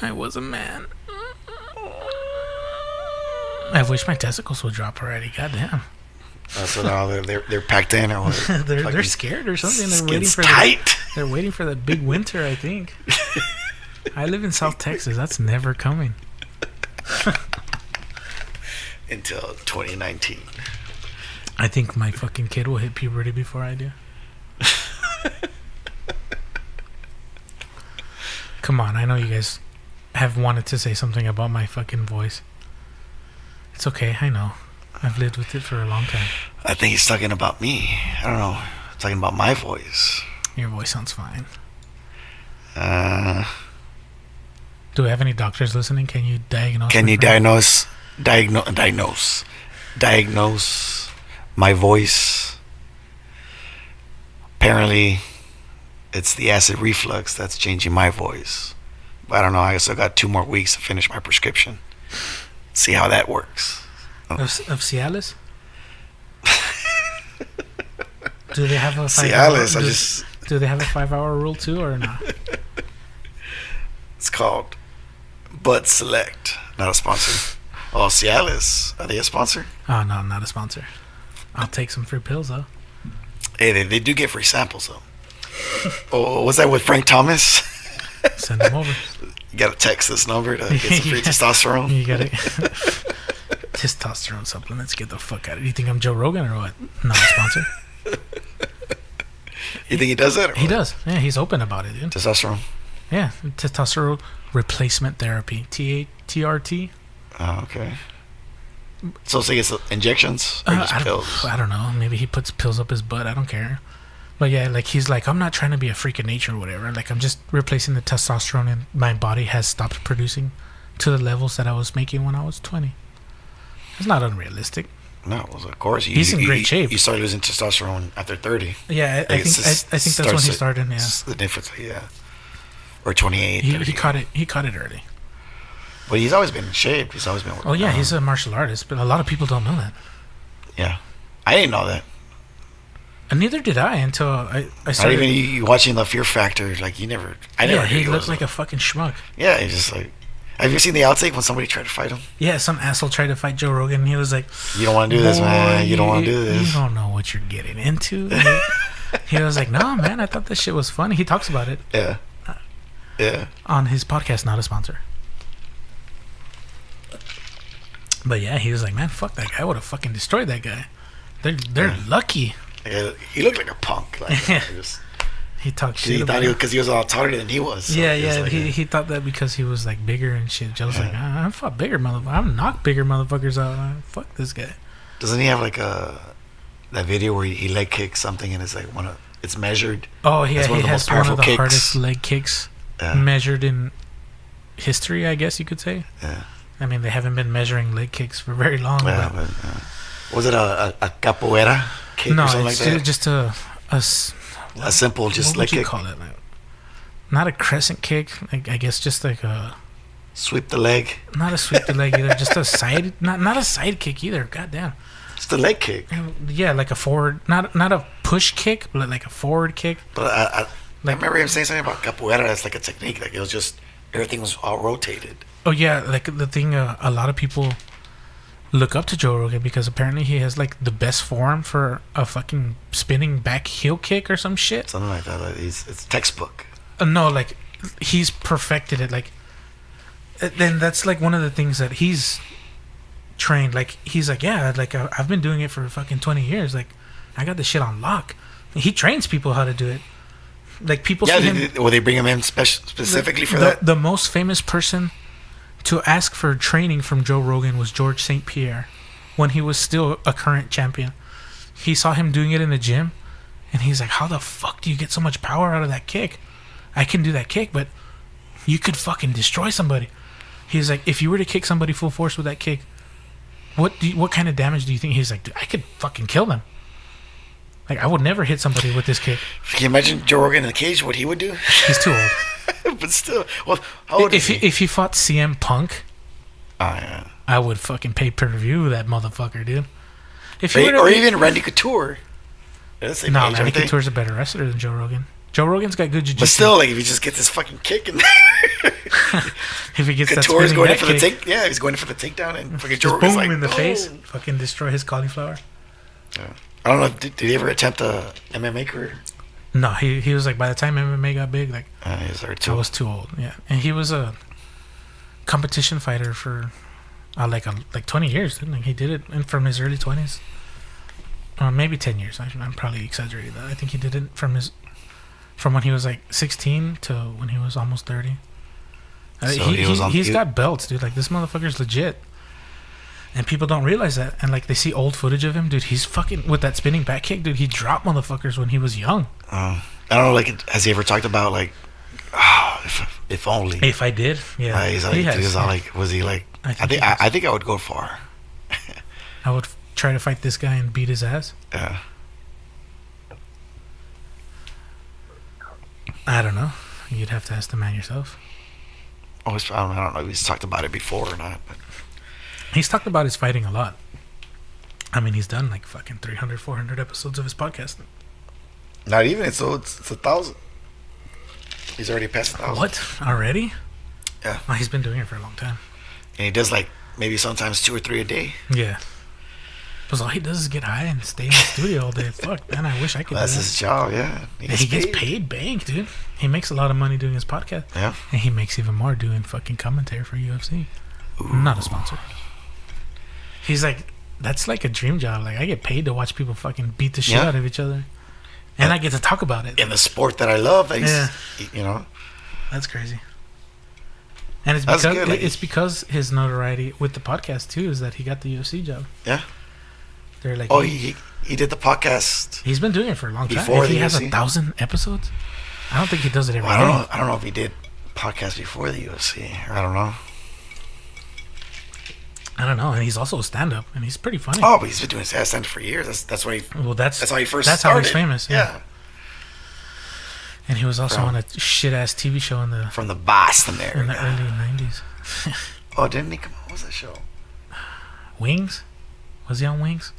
[SPEAKER 2] I was a man. I wish my testicles would drop already. Goddamn.
[SPEAKER 1] So now they're packed in, or what?
[SPEAKER 2] they're scared or something. They're waiting for
[SPEAKER 1] tight.
[SPEAKER 2] They're waiting for the big winter, I think. I live in South Texas. That's never coming.
[SPEAKER 1] Until 2019.
[SPEAKER 2] I think my fucking kid will hit puberty before I do. Come on, I know you guys have wanted to say something about my fucking voice. It's okay, I know. I've lived with it for a long time.
[SPEAKER 1] I think he's talking about me. I don't know. Talking about my voice.
[SPEAKER 2] Your voice sounds fine. Do we have any doctors listening? Can you diagnose?
[SPEAKER 1] Can you diagnose my voice? Apparently, it's the acid reflux that's changing my voice. But I don't know. I guess I got 2 more weeks to finish my prescription. See how that works.
[SPEAKER 2] Of Cialis? Do they have a
[SPEAKER 1] Cialis,
[SPEAKER 2] do they have a 5-hour rule too or not?
[SPEAKER 1] It's called Bud Select. Not a sponsor. Oh, Cialis. Are they a sponsor?
[SPEAKER 2] Oh no, not a sponsor. I'll take some free pills though.
[SPEAKER 1] Hey, they do get free samples though. Oh, was that with Frank Thomas?
[SPEAKER 2] Send them over.
[SPEAKER 1] You gotta text this number to get some free testosterone.
[SPEAKER 2] You got it. Testosterone supplements. Get the fuck out of it. You think I'm Joe Rogan or what? Not a sponsor.
[SPEAKER 1] You think he does that? Or
[SPEAKER 2] He
[SPEAKER 1] what?
[SPEAKER 2] does. Yeah, he's open about it, dude.
[SPEAKER 1] Testosterone.
[SPEAKER 2] Yeah, testosterone replacement therapy. TRT.
[SPEAKER 1] Oh, okay. So he gets injections or just pills?
[SPEAKER 2] I don't know. Maybe he puts pills up his butt. I don't care. But yeah, like he's like, I'm not trying to be a freak of nature or whatever. Like I'm just replacing the testosterone and my body has stopped producing to the levels that I was making when I was 20. It's not unrealistic.
[SPEAKER 1] No, well, of course.
[SPEAKER 2] He's in great shape.
[SPEAKER 1] You start losing testosterone after 30.
[SPEAKER 2] Yeah, I think that's when he started. Yeah,
[SPEAKER 1] It's the difference. Yeah, or 28.
[SPEAKER 2] he
[SPEAKER 1] 30.
[SPEAKER 2] caught it. He caught it early.
[SPEAKER 1] But he's always been in shape. He's always been working.
[SPEAKER 2] Oh yeah,
[SPEAKER 1] out.
[SPEAKER 2] he's a martial artist, but a lot of people don't know that.
[SPEAKER 1] Yeah, I didn't know that.
[SPEAKER 2] And neither did I until I
[SPEAKER 1] Not
[SPEAKER 2] started.
[SPEAKER 1] even you watching the Fear Factor. Like you never. I never.
[SPEAKER 2] Yeah,
[SPEAKER 1] knew
[SPEAKER 2] he looked
[SPEAKER 1] was
[SPEAKER 2] like a fucking schmuck.
[SPEAKER 1] Yeah, he's just like. Have you seen the outtake when somebody tried to fight him?
[SPEAKER 2] Yeah, some asshole tried to fight Joe Rogan, and he was like,
[SPEAKER 1] You don't want to do this, man. You don't want to do
[SPEAKER 2] You
[SPEAKER 1] this.
[SPEAKER 2] don't know what you're getting into." He was like, "No, man, I thought this shit was funny." He talks about it
[SPEAKER 1] Yeah. Yeah.
[SPEAKER 2] on his podcast, not a sponsor. But yeah, he was like, "Man, fuck that guy. I would have fucking destroyed that guy. They're lucky."
[SPEAKER 1] He looked like a punk. Like,
[SPEAKER 2] Yeah.
[SPEAKER 1] just,
[SPEAKER 2] He talked
[SPEAKER 1] he
[SPEAKER 2] shit
[SPEAKER 1] thought
[SPEAKER 2] about
[SPEAKER 1] because he was a lot taller than he was. So
[SPEAKER 2] yeah,
[SPEAKER 1] he was
[SPEAKER 2] yeah.
[SPEAKER 1] like
[SPEAKER 2] He thought that because he was like bigger and shit. Joe's
[SPEAKER 1] Yeah.
[SPEAKER 2] like, I fought bigger motherfuckers. I'm knocked bigger motherfuckers out. Fuck this guy.
[SPEAKER 1] Doesn't he have like that video where he leg kicks something and it's like it's measured?
[SPEAKER 2] Oh yeah,
[SPEAKER 1] That's one
[SPEAKER 2] he
[SPEAKER 1] of the
[SPEAKER 2] has
[SPEAKER 1] most
[SPEAKER 2] one of
[SPEAKER 1] powerful
[SPEAKER 2] the
[SPEAKER 1] kicks.
[SPEAKER 2] hardest leg kicks
[SPEAKER 1] Yeah.
[SPEAKER 2] measured in history, I guess you could say.
[SPEAKER 1] Yeah.
[SPEAKER 2] I mean, they haven't been measuring leg kicks for very long.
[SPEAKER 1] Yeah,
[SPEAKER 2] but
[SPEAKER 1] but, was it a capoeira kick
[SPEAKER 2] no,
[SPEAKER 1] or something like
[SPEAKER 2] it's
[SPEAKER 1] that?
[SPEAKER 2] just a
[SPEAKER 1] A simple just
[SPEAKER 2] what
[SPEAKER 1] leg
[SPEAKER 2] would you
[SPEAKER 1] kick.
[SPEAKER 2] call it? Like, not a crescent kick. Like, I guess just like a
[SPEAKER 1] Sweep the leg.
[SPEAKER 2] not a sweep the leg either. Just a side, not a side kick either. Goddamn.
[SPEAKER 1] Just a leg kick.
[SPEAKER 2] Yeah, like a forward, not a push kick, but like a forward kick.
[SPEAKER 1] But I
[SPEAKER 2] Like-
[SPEAKER 1] remember him saying something about capoeira. That's like a technique. Like it was just everything was all rotated.
[SPEAKER 2] Oh yeah, like the thing. A lot of people look up to Joe Rogan because apparently he has like the best form for a fucking spinning back heel kick or some shit.
[SPEAKER 1] Something like that. Like it's textbook.
[SPEAKER 2] No, like he's perfected it. Like then that's like one of the things that he's trained. Like he's like, yeah, like I've been doing it for fucking 20 years. Like I got this shit on lock. He trains people how to do it. Like people
[SPEAKER 1] Yeah,
[SPEAKER 2] see him.
[SPEAKER 1] will they bring him in specifically for that?
[SPEAKER 2] The most famous person to ask for training from Joe Rogan was George St. Pierre when he was still a current champion. He saw him doing it in the gym and he's like, how the fuck do you get so much power out of that kick? I can do that kick, but you could fucking destroy somebody. He's like, if you were to kick somebody full force with that kick, what kind of damage do you think? He's like, dude, I could fucking kill them. Like, I would never hit somebody with this kick.
[SPEAKER 1] Can you imagine Joe Rogan in the cage? What he would do?
[SPEAKER 2] He's too old.
[SPEAKER 1] But still, well, how old is he?
[SPEAKER 2] If he fought CM Punk,
[SPEAKER 1] Oh, yeah.
[SPEAKER 2] I would fucking pay per view that motherfucker, dude. If he were to,
[SPEAKER 1] Or even Randy Couture. That's the same
[SPEAKER 2] no,
[SPEAKER 1] age,
[SPEAKER 2] Randy
[SPEAKER 1] aren't they?
[SPEAKER 2] Couture's a better wrestler than Joe Rogan. Joe Rogan's got good jiu-jitsu.
[SPEAKER 1] But still, like if you just get this fucking kick in there,
[SPEAKER 2] if he gets that
[SPEAKER 1] Couture's
[SPEAKER 2] spinning
[SPEAKER 1] going in
[SPEAKER 2] back
[SPEAKER 1] for the
[SPEAKER 2] kick,
[SPEAKER 1] take. Yeah, he's going in for the takedown, and fucking Joe
[SPEAKER 2] just
[SPEAKER 1] Rogan's
[SPEAKER 2] boom
[SPEAKER 1] like
[SPEAKER 2] in the face,
[SPEAKER 1] boom.
[SPEAKER 2] fucking destroy his cauliflower.
[SPEAKER 1] Yeah. I don't know. Did he ever attempt a MMA career?
[SPEAKER 2] No, he was like, by the time MMA got big, like
[SPEAKER 1] He was already
[SPEAKER 2] I
[SPEAKER 1] too.
[SPEAKER 2] was too old. Yeah, and he was a competition fighter for like 20 years. Didn't he? He did it from his early 20s. Maybe 10 years. I'm probably exaggerating that. I think he did it from when he was like 16 to when he was almost 30.
[SPEAKER 1] So
[SPEAKER 2] He's got belts, dude. Like this motherfucker's legit. And people don't realize that. And like they see old footage of him, dude. He's fucking with that spinning back kick, dude. He dropped motherfuckers when he was young.
[SPEAKER 1] I don't know. Like, has he ever talked about like, if only?
[SPEAKER 2] If I did, yeah,
[SPEAKER 1] He's like,
[SPEAKER 2] he has.
[SPEAKER 1] he's all like, was he like?
[SPEAKER 2] I think he
[SPEAKER 1] I think I would go far.
[SPEAKER 2] I would try to fight this guy and beat his ass.
[SPEAKER 1] Yeah.
[SPEAKER 2] I don't know. You'd have to ask the man yourself.
[SPEAKER 1] always, I don't know if he's talked about it before or not. But
[SPEAKER 2] He's talked about his fighting a lot. I mean, he's done like fucking 300, 400 episodes of his podcast.
[SPEAKER 1] not even. It's 1,000. He's already passed 1,000.
[SPEAKER 2] What? Already?
[SPEAKER 1] Yeah.
[SPEAKER 2] Oh, he's been doing it for a long time.
[SPEAKER 1] And he does like maybe sometimes 2 or 3 a day.
[SPEAKER 2] Yeah. Because all he does is get high and stay in the studio all day. Fuck, man, I wish I could
[SPEAKER 1] That's
[SPEAKER 2] do that.
[SPEAKER 1] his job. Yeah.
[SPEAKER 2] And he gets paid bank, dude. He makes a lot of money doing his podcast.
[SPEAKER 1] Yeah.
[SPEAKER 2] And he makes even more doing fucking commentary for UFC. Not a sponsor. He's like, that's like a dream job. Like, I get paid to watch people fucking beat the shit
[SPEAKER 1] Yeah.
[SPEAKER 2] out of each other. And I get to talk about it.
[SPEAKER 1] In the sport that I love, that
[SPEAKER 2] Yeah.
[SPEAKER 1] you know.
[SPEAKER 2] That's crazy. And it's
[SPEAKER 1] That's
[SPEAKER 2] because
[SPEAKER 1] good, like-
[SPEAKER 2] it's because his notoriety with the podcast too is that he got the UFC job.
[SPEAKER 1] Yeah.
[SPEAKER 2] They're like,
[SPEAKER 1] Oh, he did the podcast.
[SPEAKER 2] he's been doing it for a long time.
[SPEAKER 1] Before
[SPEAKER 2] If he
[SPEAKER 1] the
[SPEAKER 2] has
[SPEAKER 1] UFC?
[SPEAKER 2] 1,000 episodes, I don't think he does it every
[SPEAKER 1] Well,
[SPEAKER 2] day.
[SPEAKER 1] I don't know if he did podcast before the UFC. I don't know.
[SPEAKER 2] I don't know. And he's also a stand-up, and he's pretty funny.
[SPEAKER 1] Oh, but he's been doing stand for years. That's why.
[SPEAKER 2] Well, that's
[SPEAKER 1] How he first.
[SPEAKER 2] That's
[SPEAKER 1] started.
[SPEAKER 2] how he's famous.
[SPEAKER 1] Yeah.
[SPEAKER 2] And he was also
[SPEAKER 1] From-
[SPEAKER 2] on a shit-ass TV show in the
[SPEAKER 1] From the Boston area.
[SPEAKER 2] early 90s.
[SPEAKER 1] Oh, didn't he come on? What was that show?
[SPEAKER 2] Wings? Was he on Wings?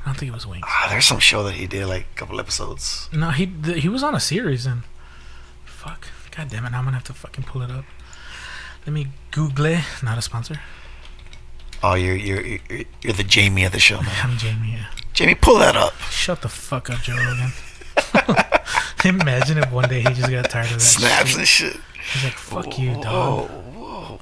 [SPEAKER 2] I don't think it was Wings.
[SPEAKER 1] There's some show that he did like a couple episodes.
[SPEAKER 2] No, he was on a series and fuck. God damn it! Now I'm gonna have to fucking pull it up. Let me Google it. Not a sponsor.
[SPEAKER 1] Oh, you're the Jamie of the show, man.
[SPEAKER 2] I'm Jamie. Yeah.
[SPEAKER 1] Jamie, pull that up.
[SPEAKER 2] Shut the fuck up, Joe Rogan. Imagine if one day he just got tired of that.
[SPEAKER 1] Snaps
[SPEAKER 2] shit.
[SPEAKER 1] and shit.
[SPEAKER 2] He's like, "Fuck you, dog."
[SPEAKER 1] Whoa.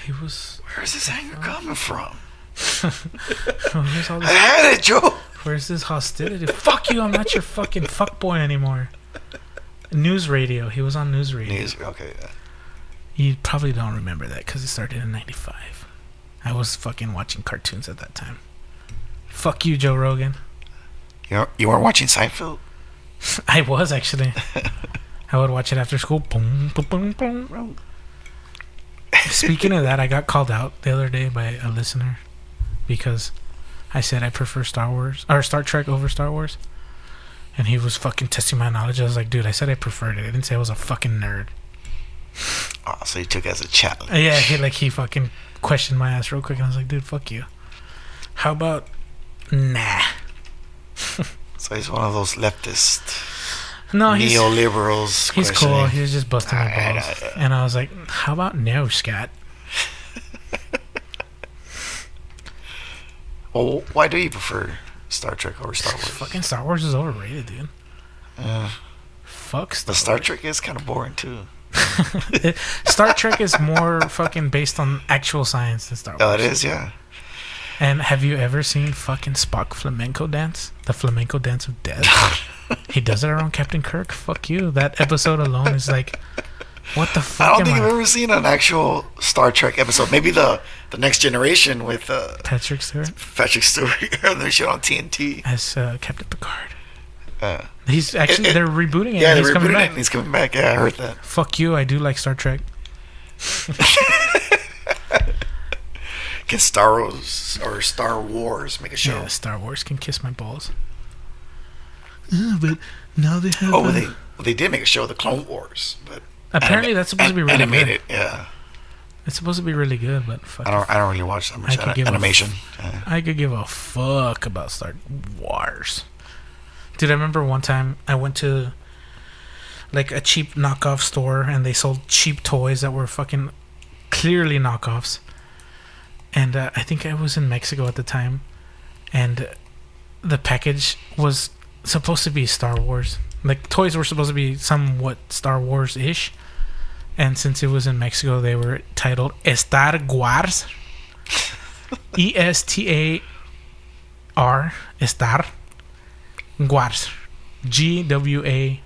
[SPEAKER 2] He was.
[SPEAKER 1] Where's this anger coming from?
[SPEAKER 2] Where's all
[SPEAKER 1] I
[SPEAKER 2] this?
[SPEAKER 1] had it, Joe.
[SPEAKER 2] Where's this hostility? Fuck you! I'm not your fucking fuckboy anymore. News radio. He was on news radio.
[SPEAKER 1] News. Okay. Yeah.
[SPEAKER 2] You probably don't remember that because it started in '95. I was fucking watching cartoons at that time. Fuck you, Joe Rogan.
[SPEAKER 1] You weren't watching Seinfeld?
[SPEAKER 2] I was actually. I would watch it after school. Boom, boom, boom, boom. Speaking of that, I got called out the other day by a listener because I said I prefer Star Trek over Star Wars, and he was fucking testing my knowledge. I was like, dude, I said I preferred it. I didn't say I was a fucking nerd.
[SPEAKER 1] Oh, so you took it as a challenge.
[SPEAKER 2] Yeah, he fucking questioned my ass real quick, and I was like, dude, fuck you. How about nah?
[SPEAKER 1] So he's one of those leftist
[SPEAKER 2] No, he's
[SPEAKER 1] neoliberals.
[SPEAKER 2] cool.
[SPEAKER 1] questioning.
[SPEAKER 2] He was just busting my balls, and I was like, how about no, Scott?
[SPEAKER 1] Well, why do you prefer Star Trek over Star Wars?
[SPEAKER 2] Fucking Star Wars is overrated, dude. Fuck
[SPEAKER 1] But Star Trek is kind of boring too.
[SPEAKER 2] Star Trek is more fucking based on actual science than Star Wars.
[SPEAKER 1] Oh, it is, yeah.
[SPEAKER 2] And have you ever seen fucking Spock flamenco dance? The flamenco dance of death. He does it around Captain Kirk. Fuck you. That episode alone is like, what the fuck?
[SPEAKER 1] I don't
[SPEAKER 2] am
[SPEAKER 1] think
[SPEAKER 2] I?
[SPEAKER 1] I've ever seen an actual Star Trek episode. Maybe the Next Generation with
[SPEAKER 2] Patrick Stewart
[SPEAKER 1] Patrick Stewart. They showed on TNT.
[SPEAKER 2] as Captain Picard.
[SPEAKER 1] Uh,
[SPEAKER 2] He's actually they're rebooting it.
[SPEAKER 1] yeah,
[SPEAKER 2] and
[SPEAKER 1] they're
[SPEAKER 2] he's coming
[SPEAKER 1] rebooting it
[SPEAKER 2] back.
[SPEAKER 1] and he's coming back. Yeah, I heard that.
[SPEAKER 2] Fuck you. I do like Star Trek.
[SPEAKER 1] Can Star Wars or Star Wars make a show?
[SPEAKER 2] Yeah, Star Wars can kiss my balls. But now they have.
[SPEAKER 1] Oh, they did make a show, The Clone Wars, but
[SPEAKER 2] Apparently, that's supposed to be really
[SPEAKER 1] animated.
[SPEAKER 2] good.
[SPEAKER 1] Yeah,
[SPEAKER 2] It's supposed to be really good, but fuck.
[SPEAKER 1] I don't really watch that much
[SPEAKER 2] I could give a
[SPEAKER 1] animation. Yeah.
[SPEAKER 2] I could give a fuck about Star Wars. Dude, I remember one time I went to like a cheap knockoff store and they sold cheap toys that were fucking clearly knockoffs. And I think I was in Mexico at the time, and the package was supposed to be Star Wars. Like, toys were supposed to be somewhat Star Wars-ish. And since it was in Mexico, they were titled Star Wars. E-S-T-A-R, Star Wars. G-W-A-R-S.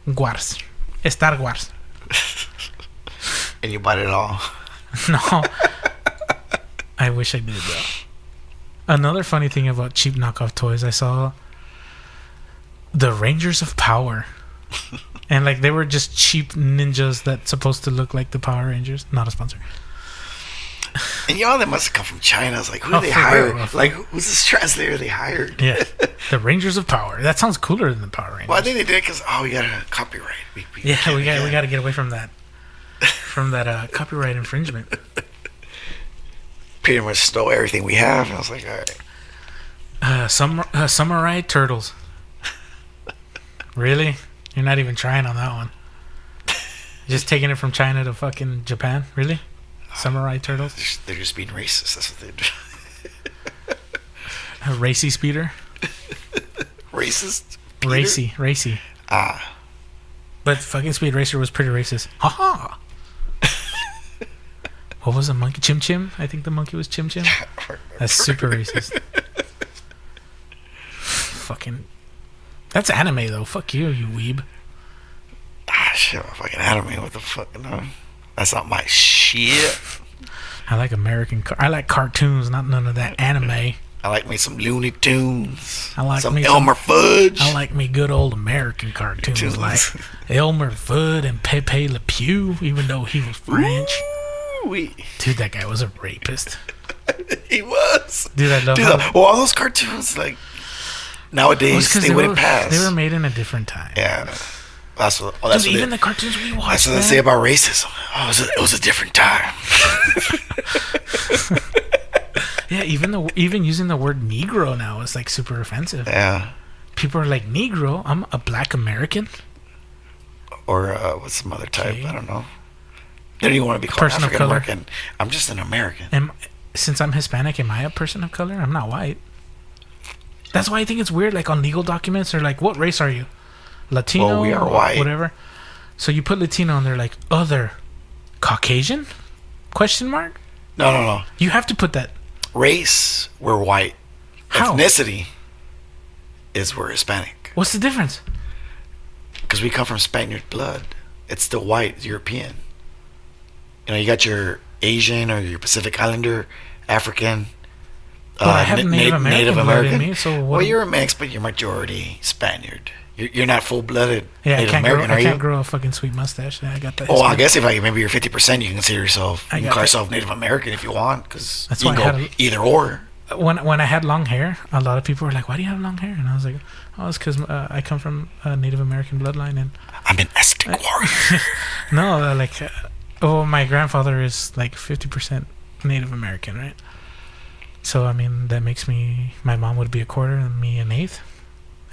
[SPEAKER 2] Wars. Star Wars.
[SPEAKER 1] And you bought it all.
[SPEAKER 2] No. I wish I did, though. Another funny thing about cheap knockoff toys, I saw the Rangers of Power. And, like, they were just cheap ninjas that supposed to look like the Power Rangers. Not a sponsor.
[SPEAKER 1] And y'all, they must have come from China. I was like, who
[SPEAKER 2] Oh,
[SPEAKER 1] they
[SPEAKER 2] for
[SPEAKER 1] hired?
[SPEAKER 2] real.
[SPEAKER 1] Like, who's this translator they hired?
[SPEAKER 2] Yeah. The Rangers of Power. That sounds cooler than the Power Rangers.
[SPEAKER 1] Well, I think they did because, we got a copyright.
[SPEAKER 2] We got to get away from that. from that copyright infringement.
[SPEAKER 1] Pretty much stole everything we have. I was like, all right.
[SPEAKER 2] Samurai turtles. Really? You're not even trying on that one. Just taking it from China to fucking Japan? Really? Samurai turtles?
[SPEAKER 1] They're just being racist. That's what they're doing.
[SPEAKER 2] A racy speeder?
[SPEAKER 1] Racist? Peter?
[SPEAKER 2] Racy.
[SPEAKER 1] Ah.
[SPEAKER 2] But fucking Speed Racer was pretty racist. Ha What was the monkey? Chim Chim? I think the monkey was Chim Chim. That's super racist. Fucking. That's anime though. Fuck you, you weeb.
[SPEAKER 1] Ah, shit. Fucking anime. What the fuck? No. That's not my shit.
[SPEAKER 2] I like I like cartoons, not none of that anime.
[SPEAKER 1] I like me some Looney Tunes.
[SPEAKER 2] I like
[SPEAKER 1] some
[SPEAKER 2] me
[SPEAKER 1] Elmer Fudge.
[SPEAKER 2] I like me good old American cartoons like Elmer Fudd and Pepe Le Pew, even though he was French.
[SPEAKER 1] Ooh-wee.
[SPEAKER 2] Dude, that guy was a rapist.
[SPEAKER 1] He was.
[SPEAKER 2] Dude, I love
[SPEAKER 1] well, all those cartoons, like, nowadays, they wouldn't pass.
[SPEAKER 2] They were made in a different time.
[SPEAKER 1] Yeah. That's what,
[SPEAKER 2] Dude, even the cartoons we watched.
[SPEAKER 1] That's what they say about racism. Oh, it was a different time.
[SPEAKER 2] Yeah, even using the word Negro now is like super offensive.
[SPEAKER 1] Yeah.
[SPEAKER 2] People are like, Negro? I'm a black American?
[SPEAKER 1] Or what's some other type? Okay. I don't know. They don't even want to be called
[SPEAKER 2] person
[SPEAKER 1] African
[SPEAKER 2] of color.
[SPEAKER 1] American. I'm just an American.
[SPEAKER 2] And since I'm Hispanic, am I a person of color? I'm not white. That's why I think it's weird. Like on legal documents, they're like, "What race are you? Latino?
[SPEAKER 1] Well, we are white.
[SPEAKER 2] Whatever." So you put Latino, and they're like, "Other Caucasian?" Question mark.
[SPEAKER 1] No.
[SPEAKER 2] You have to put that.
[SPEAKER 1] Race, we're white.
[SPEAKER 2] How?
[SPEAKER 1] Ethnicity is we're Hispanic.
[SPEAKER 2] What's the difference?
[SPEAKER 1] Because we come from Spaniard blood. It's still white, it's European. You know, you got your Asian or your Pacific Islander, African.
[SPEAKER 2] I have Native American. In me, so what?
[SPEAKER 1] Well, you're a mix, but you're majority Spaniard. You're not full-blooded
[SPEAKER 2] yeah,
[SPEAKER 1] Native American, are you?
[SPEAKER 2] I can't grow a fucking sweet mustache. I got that.
[SPEAKER 1] Oh, I guess if maybe you're 50%, you can consider yourself. You can call yourself Native American if you want, because you can go either or.
[SPEAKER 2] When I had long hair, a lot of people were like, "Why do you have long hair?" And I was like, "Oh, it's because I come from a Native American bloodline." And
[SPEAKER 1] I'm an Aztec warrior.
[SPEAKER 2] No, my grandfather is like 50% Native American, right? So I mean, that makes me. My mom would be a quarter, and me an eighth.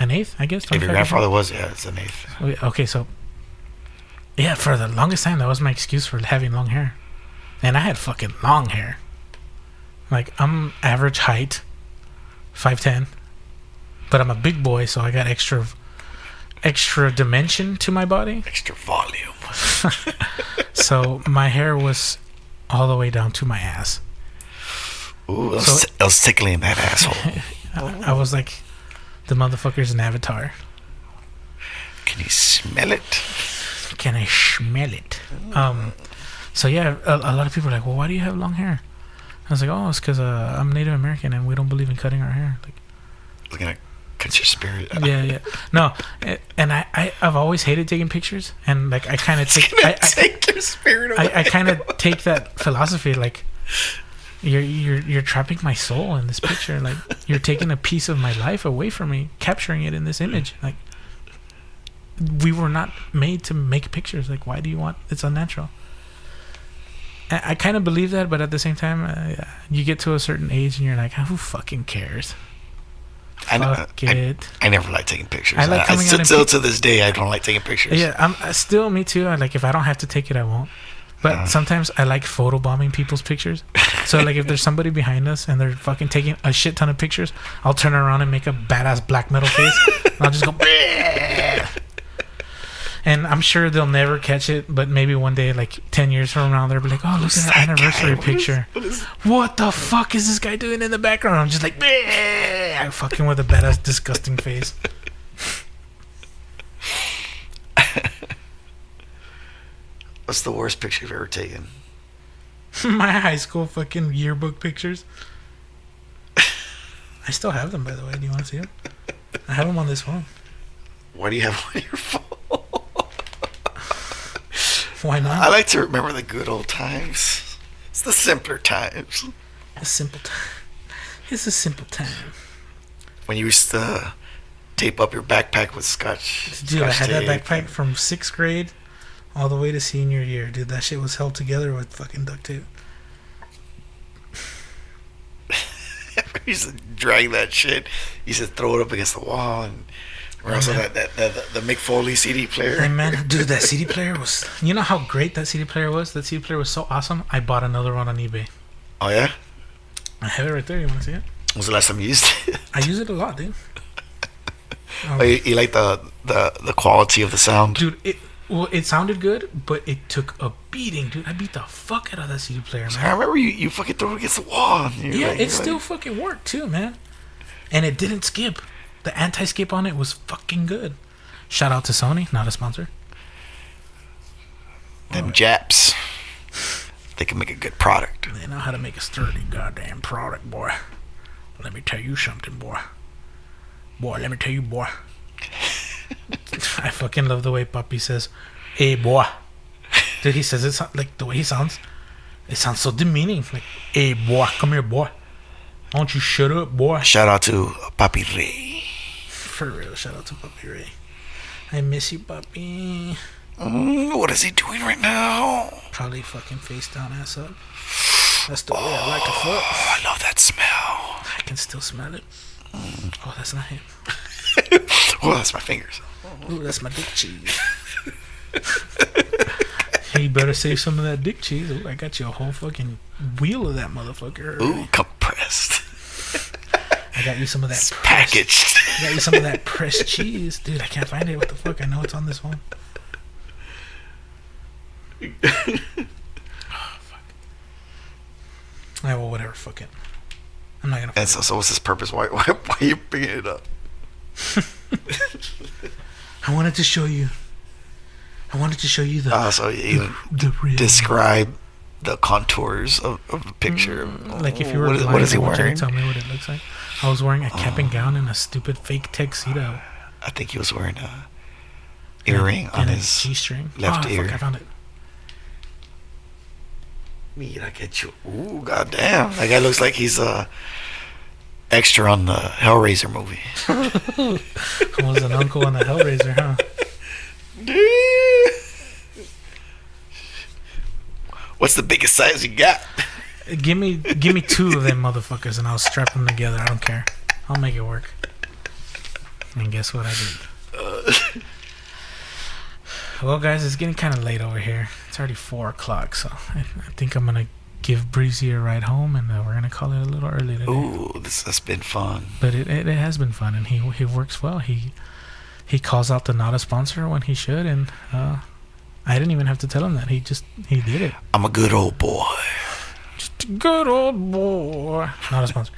[SPEAKER 2] An eighth, I guess.
[SPEAKER 1] If your grandfather was, yeah, it's an eighth.
[SPEAKER 2] Okay, so yeah, for the longest time, that was my excuse for having long hair, and I had fucking long hair. Like I'm average height, 5'10", but I'm a big boy, so I got extra dimension to my body.
[SPEAKER 1] Extra volume.
[SPEAKER 2] So my hair was all the way down to my ass.
[SPEAKER 1] Ooh, it was tickling that asshole.
[SPEAKER 2] I was like, the motherfucker's an avatar.
[SPEAKER 1] Can you smell it?
[SPEAKER 2] Can I smell it? So yeah, a lot of people are like, well, why do you have long hair? I was like, oh, it's because I'm Native American and we don't believe in cutting our hair. Like,
[SPEAKER 1] I was gonna cut your spirit.
[SPEAKER 2] Yeah. No, and I've always hated taking pictures, and like I kind of take
[SPEAKER 1] your spirit away.
[SPEAKER 2] I kind of take that philosophy, like you're trapping my soul in this picture, like you're taking a piece of my life away from me, capturing it in this image. Like we were not made to make pictures. Like why do you want? It's unnatural. I kind of believe that, but at the same time, you get to a certain age and you're like, who fucking cares?
[SPEAKER 1] I never like taking pictures.
[SPEAKER 2] I like coming out
[SPEAKER 1] still to this day, I don't like taking pictures.
[SPEAKER 2] Yeah, still me too. Like if I don't have to take it, I won't. But sometimes I like photobombing people's pictures. So like if there's somebody behind us and they're fucking taking a shit ton of pictures, I'll turn around and make a badass black metal face. And I'll just go. Bleh! And I'm sure they'll never catch it, but maybe one day, like 10 years from now, they'll be like, "Oh, look at that anniversary picture. What the fuck is this guy doing in the background?" I'm just like, bleh! I'm fucking with a badass, disgusting face.
[SPEAKER 1] What's the worst picture you've ever taken?
[SPEAKER 2] My high school fucking yearbook pictures. I still have them, by the way. Do you want to see them? I have them on this phone.
[SPEAKER 1] Why do you have them on your phone?
[SPEAKER 2] Why not?
[SPEAKER 1] I like to remember the good old times. It's the simpler times.
[SPEAKER 2] It's a simple time.
[SPEAKER 1] When you used to tape up your backpack with scotch.
[SPEAKER 2] Dude, I had
[SPEAKER 1] tape.
[SPEAKER 2] that backpack from 6th grade All the way to senior year, dude. That shit was held together with fucking duct tape.
[SPEAKER 1] I used to drag that shit. You used to throw it up against the wall, and or also the Mick Foley CD player.
[SPEAKER 2] Hey man, dude, that CD player was. You know how great that CD player was? That CD player was so awesome. I bought another one on eBay.
[SPEAKER 1] Oh yeah.
[SPEAKER 2] I have it right there. You want to see it?
[SPEAKER 1] When was the last time you used it?
[SPEAKER 2] I use it a lot, dude.
[SPEAKER 1] Oh, you like the quality of the sound?
[SPEAKER 2] Dude, it sounded good, but it took a beating, dude. I beat the fuck out of that CD player, man.
[SPEAKER 1] I remember you fucking threw it against the wall. And
[SPEAKER 2] Yeah, it still fucking worked too, man. And it didn't skip. The anti-skip on it was fucking good. Shout out to Sony, not a sponsor.
[SPEAKER 1] Them Japs, they can make a good product.
[SPEAKER 2] They know how to make a sturdy goddamn product, boy. Let me tell you something, boy. Boy, let me tell you, boy. I fucking love the way Papi says, "Hey, boy." Dude, he says it like the way he sounds. It sounds so demeaning. Like, "Hey, boy, come here, boy. Why don't you shut up, boy?"
[SPEAKER 1] Shout out to Papi Ray.
[SPEAKER 2] For real, shout out to Papi Ray. I miss you, Papi.
[SPEAKER 1] What is he doing right now?
[SPEAKER 2] Probably fucking face down, ass up. That's the way I like to fuck.
[SPEAKER 1] Oh, I love that smell.
[SPEAKER 2] I can still smell it. Oh, that's not him.
[SPEAKER 1] Oh, that's my fingers.
[SPEAKER 2] Ooh, that's my dick cheese. Hey, you better save some of that dick cheese. Ooh, I got you a whole fucking wheel of that motherfucker.
[SPEAKER 1] Ooh, compressed.
[SPEAKER 2] I got you some of that
[SPEAKER 1] It's packaged.
[SPEAKER 2] I got you some of that pressed cheese. Dude, I can't find it. What the fuck? I know it's on this one. Oh, fuck. Alright, well, whatever. Fuck it. I'm not gonna.
[SPEAKER 1] And so what's his purpose? Why are you bringing it up?
[SPEAKER 2] I wanted to show you.
[SPEAKER 1] So you
[SPEAKER 2] the real.
[SPEAKER 1] describe the contours of a picture.
[SPEAKER 2] Like if you were
[SPEAKER 1] what
[SPEAKER 2] blind,
[SPEAKER 1] is he
[SPEAKER 2] I want you to
[SPEAKER 1] wearing?
[SPEAKER 2] tell me what it looks like. I was wearing a cap and gown and a stupid fake tuxedo.
[SPEAKER 1] I think he was wearing a earring on
[SPEAKER 2] and a
[SPEAKER 1] his
[SPEAKER 2] G-string.
[SPEAKER 1] left ear.
[SPEAKER 2] Fuck, I found it.
[SPEAKER 1] Mira que chulo. Ooh, goddamn. That guy looks like he's extra on the Hellraiser movie.
[SPEAKER 2] Was an uncle on the Hellraiser, huh?
[SPEAKER 1] What's the biggest size you got?
[SPEAKER 2] Give me two of them motherfuckers and I'll strap them together. I don't care. I'll make it work. And guess what I did? Well, guys, it's getting kind of late over here. It's already 4 o'clock, so I think I'm gonna give Breezy a ride home, and we're gonna call it a little early today.
[SPEAKER 1] Ooh, this has been fun.
[SPEAKER 2] But it has been fun, and he works well. He calls out the not a sponsor when he should, and I didn't even have to tell him that. He did it.
[SPEAKER 1] I'm a good old boy.
[SPEAKER 2] Just a good old boy. Not a sponsor.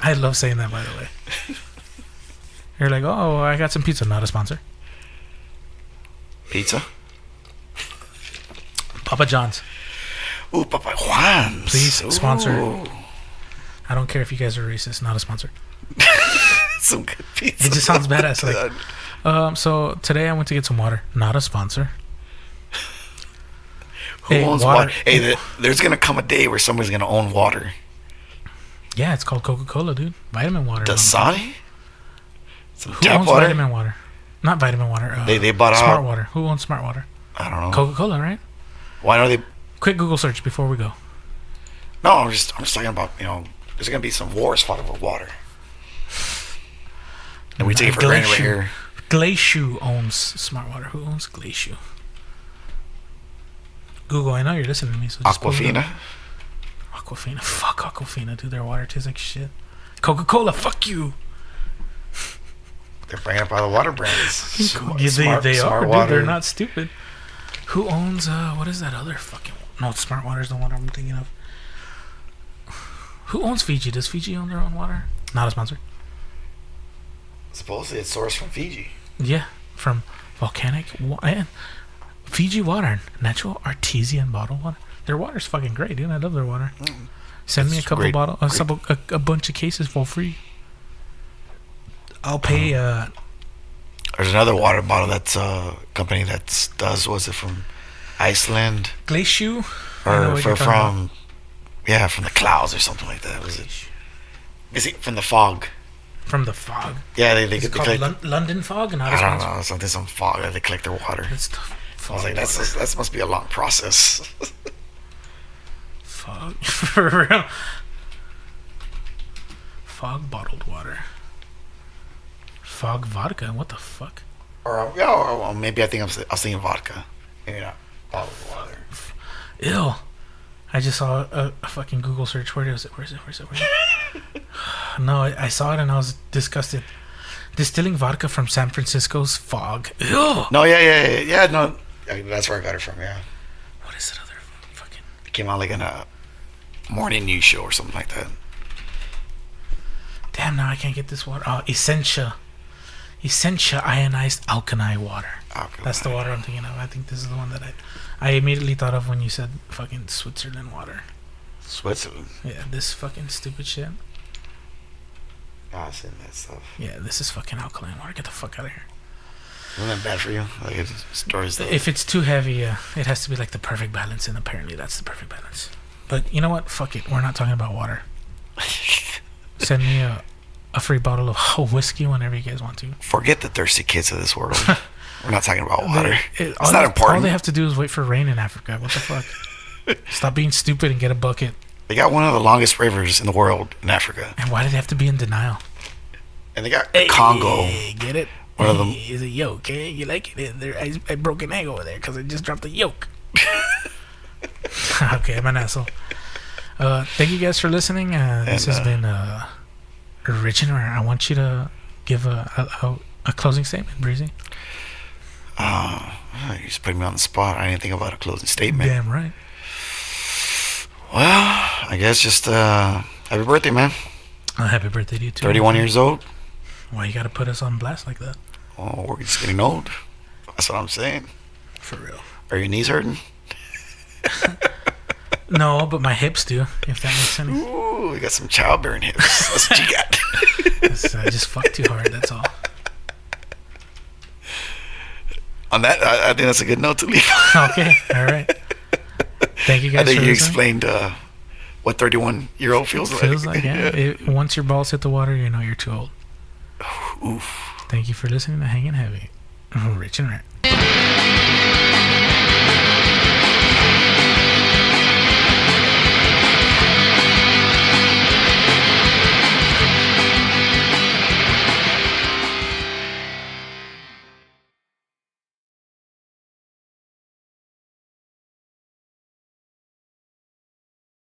[SPEAKER 2] I love saying that, by the way. You're like, oh, I got some pizza. Not a sponsor.
[SPEAKER 1] Pizza?
[SPEAKER 2] Papa John's.
[SPEAKER 1] Ooh, Papa Juan's.
[SPEAKER 2] Please sponsor.
[SPEAKER 1] Ooh.
[SPEAKER 2] I don't care if you guys are racist. Not a sponsor.
[SPEAKER 1] Some good pizza.
[SPEAKER 2] It just sounds badass. Like, so today I went to get some water. Not a sponsor.
[SPEAKER 1] Who owns water? Hey, there's gonna come a day where somebody's gonna own water.
[SPEAKER 2] Yeah, it's called Coca-Cola, dude. Vitamin water.
[SPEAKER 1] Dasani? Some
[SPEAKER 2] Who
[SPEAKER 1] tap
[SPEAKER 2] owns
[SPEAKER 1] water?
[SPEAKER 2] vitamin water? Not vitamin water.
[SPEAKER 1] They bought
[SPEAKER 2] Smart
[SPEAKER 1] out.
[SPEAKER 2] water. Who owns Smart water?
[SPEAKER 1] I don't know.
[SPEAKER 2] Coca-Cola, right?
[SPEAKER 1] Why don't they?
[SPEAKER 2] Quick Google search before we go.
[SPEAKER 1] No, I'm just talking about, there's gonna be some wars fought over water, and we take it for granted right here.
[SPEAKER 2] Glacier owns Smart water. Who owns Glacier? Google, I know you're listening to me. So just pull it up.
[SPEAKER 1] Aquafina.
[SPEAKER 2] Aquafina. Fuck Aquafina, dude. Their water tastes like shit. Coca-Cola. Fuck you.
[SPEAKER 1] They're bringing up all the water brands.
[SPEAKER 2] They
[SPEAKER 1] Smart
[SPEAKER 2] are, dude.
[SPEAKER 1] water.
[SPEAKER 2] They're not stupid. Who owns what is that other fucking? No, Smart water's the one I'm thinking of. Who owns Fiji? Does Fiji own their own water? Not a sponsor.
[SPEAKER 1] Supposedly it's sourced from Fiji.
[SPEAKER 2] Yeah, from volcanic and Fiji water, natural artesian bottled water. Their water's fucking great, dude. I love their water. Send me a couple bottles, a bunch of cases for free. I'll pay.
[SPEAKER 1] There's another water bottle that's a company that does. Was it from Iceland
[SPEAKER 2] Glacier?
[SPEAKER 1] or from the clouds or something like that? Was it? Is it from the fog?
[SPEAKER 2] from the fog.
[SPEAKER 1] Yeah, they
[SPEAKER 2] Is it called London fog? And
[SPEAKER 1] I don't know, something, some fog that they collect their water.
[SPEAKER 2] It's the
[SPEAKER 1] I was like, that must be a long process.
[SPEAKER 2] Fog. For real. Fog bottled water. Fog vodka. What the fuck?
[SPEAKER 1] Or maybe I was thinking vodka. Maybe not bottled water.
[SPEAKER 2] Ew. I just saw a fucking Google search. Where is it? No, I saw it and I was disgusted. Distilling vodka from San Francisco's fog. Ew.
[SPEAKER 1] No, yeah. No, that's where I got it from. Yeah.
[SPEAKER 2] What is it? Other fucking.
[SPEAKER 1] It came out like in a morning news show or something like that.
[SPEAKER 2] Damn, now I can't get this water. Oh, Essentia ionized alkali water.
[SPEAKER 1] Alkali.
[SPEAKER 2] That's the water I'm thinking of. I think this is the one that I immediately thought of when you said fucking Switzerland water.
[SPEAKER 1] Switzerland.
[SPEAKER 2] Yeah, this fucking stupid shit.
[SPEAKER 1] I've seen that stuff.
[SPEAKER 2] Yeah, this is fucking alkaline water. Get the fuck out of here.
[SPEAKER 1] Isn't that bad for you? Like, it stores the...
[SPEAKER 2] If it's too heavy, it has to be like the perfect balance, and apparently that's the perfect balance. But you know what? Fuck it. We're not talking about water. Send me a free bottle of whiskey whenever you guys want to.
[SPEAKER 1] Forget the thirsty kids of this world. We're not talking about water. It's not
[SPEAKER 2] All
[SPEAKER 1] important.
[SPEAKER 2] they have to do is wait for rain in Africa. What the fuck? Stop being stupid and get a bucket.
[SPEAKER 1] They got one of the longest rivers in the world in Africa.
[SPEAKER 2] And why do they have to be in denial?
[SPEAKER 1] And they got Congo.
[SPEAKER 2] Hey, get it?
[SPEAKER 1] One of them.
[SPEAKER 2] Is a yolk, eh? You like it? I broke an egg over there because I just dropped the yolk. Okay, I'm an asshole. Thank you guys for listening. This has been Rich and Rare. I want you to give a closing statement, Breezy.
[SPEAKER 1] You just put me on the spot. I didn't think about a closing statement.
[SPEAKER 2] Damn right.
[SPEAKER 1] Well, I guess just happy birthday, man.
[SPEAKER 2] Happy birthday to you too.
[SPEAKER 1] 31 years old.
[SPEAKER 2] Why you gotta put us on blast like that?
[SPEAKER 1] Oh, we're just getting old. That's what I'm saying.
[SPEAKER 2] For real.
[SPEAKER 1] Are your knees hurting?
[SPEAKER 2] No, but my hips do, if that makes sense.
[SPEAKER 1] Ooh, you got some childbearing hips. That's what you got.
[SPEAKER 2] I just fucked too hard, that's all.
[SPEAKER 1] On that, I think that's a good note to leave.
[SPEAKER 2] Okay, all right. Thank you guys
[SPEAKER 1] I think
[SPEAKER 2] for
[SPEAKER 1] you
[SPEAKER 2] listening.
[SPEAKER 1] explained what 31-year-old feels like.
[SPEAKER 2] Feels like, yeah. Once your balls hit the water, you know you're too old.
[SPEAKER 1] Oof.
[SPEAKER 2] Thank you for listening to Hanging Heavy. Rich and Rare.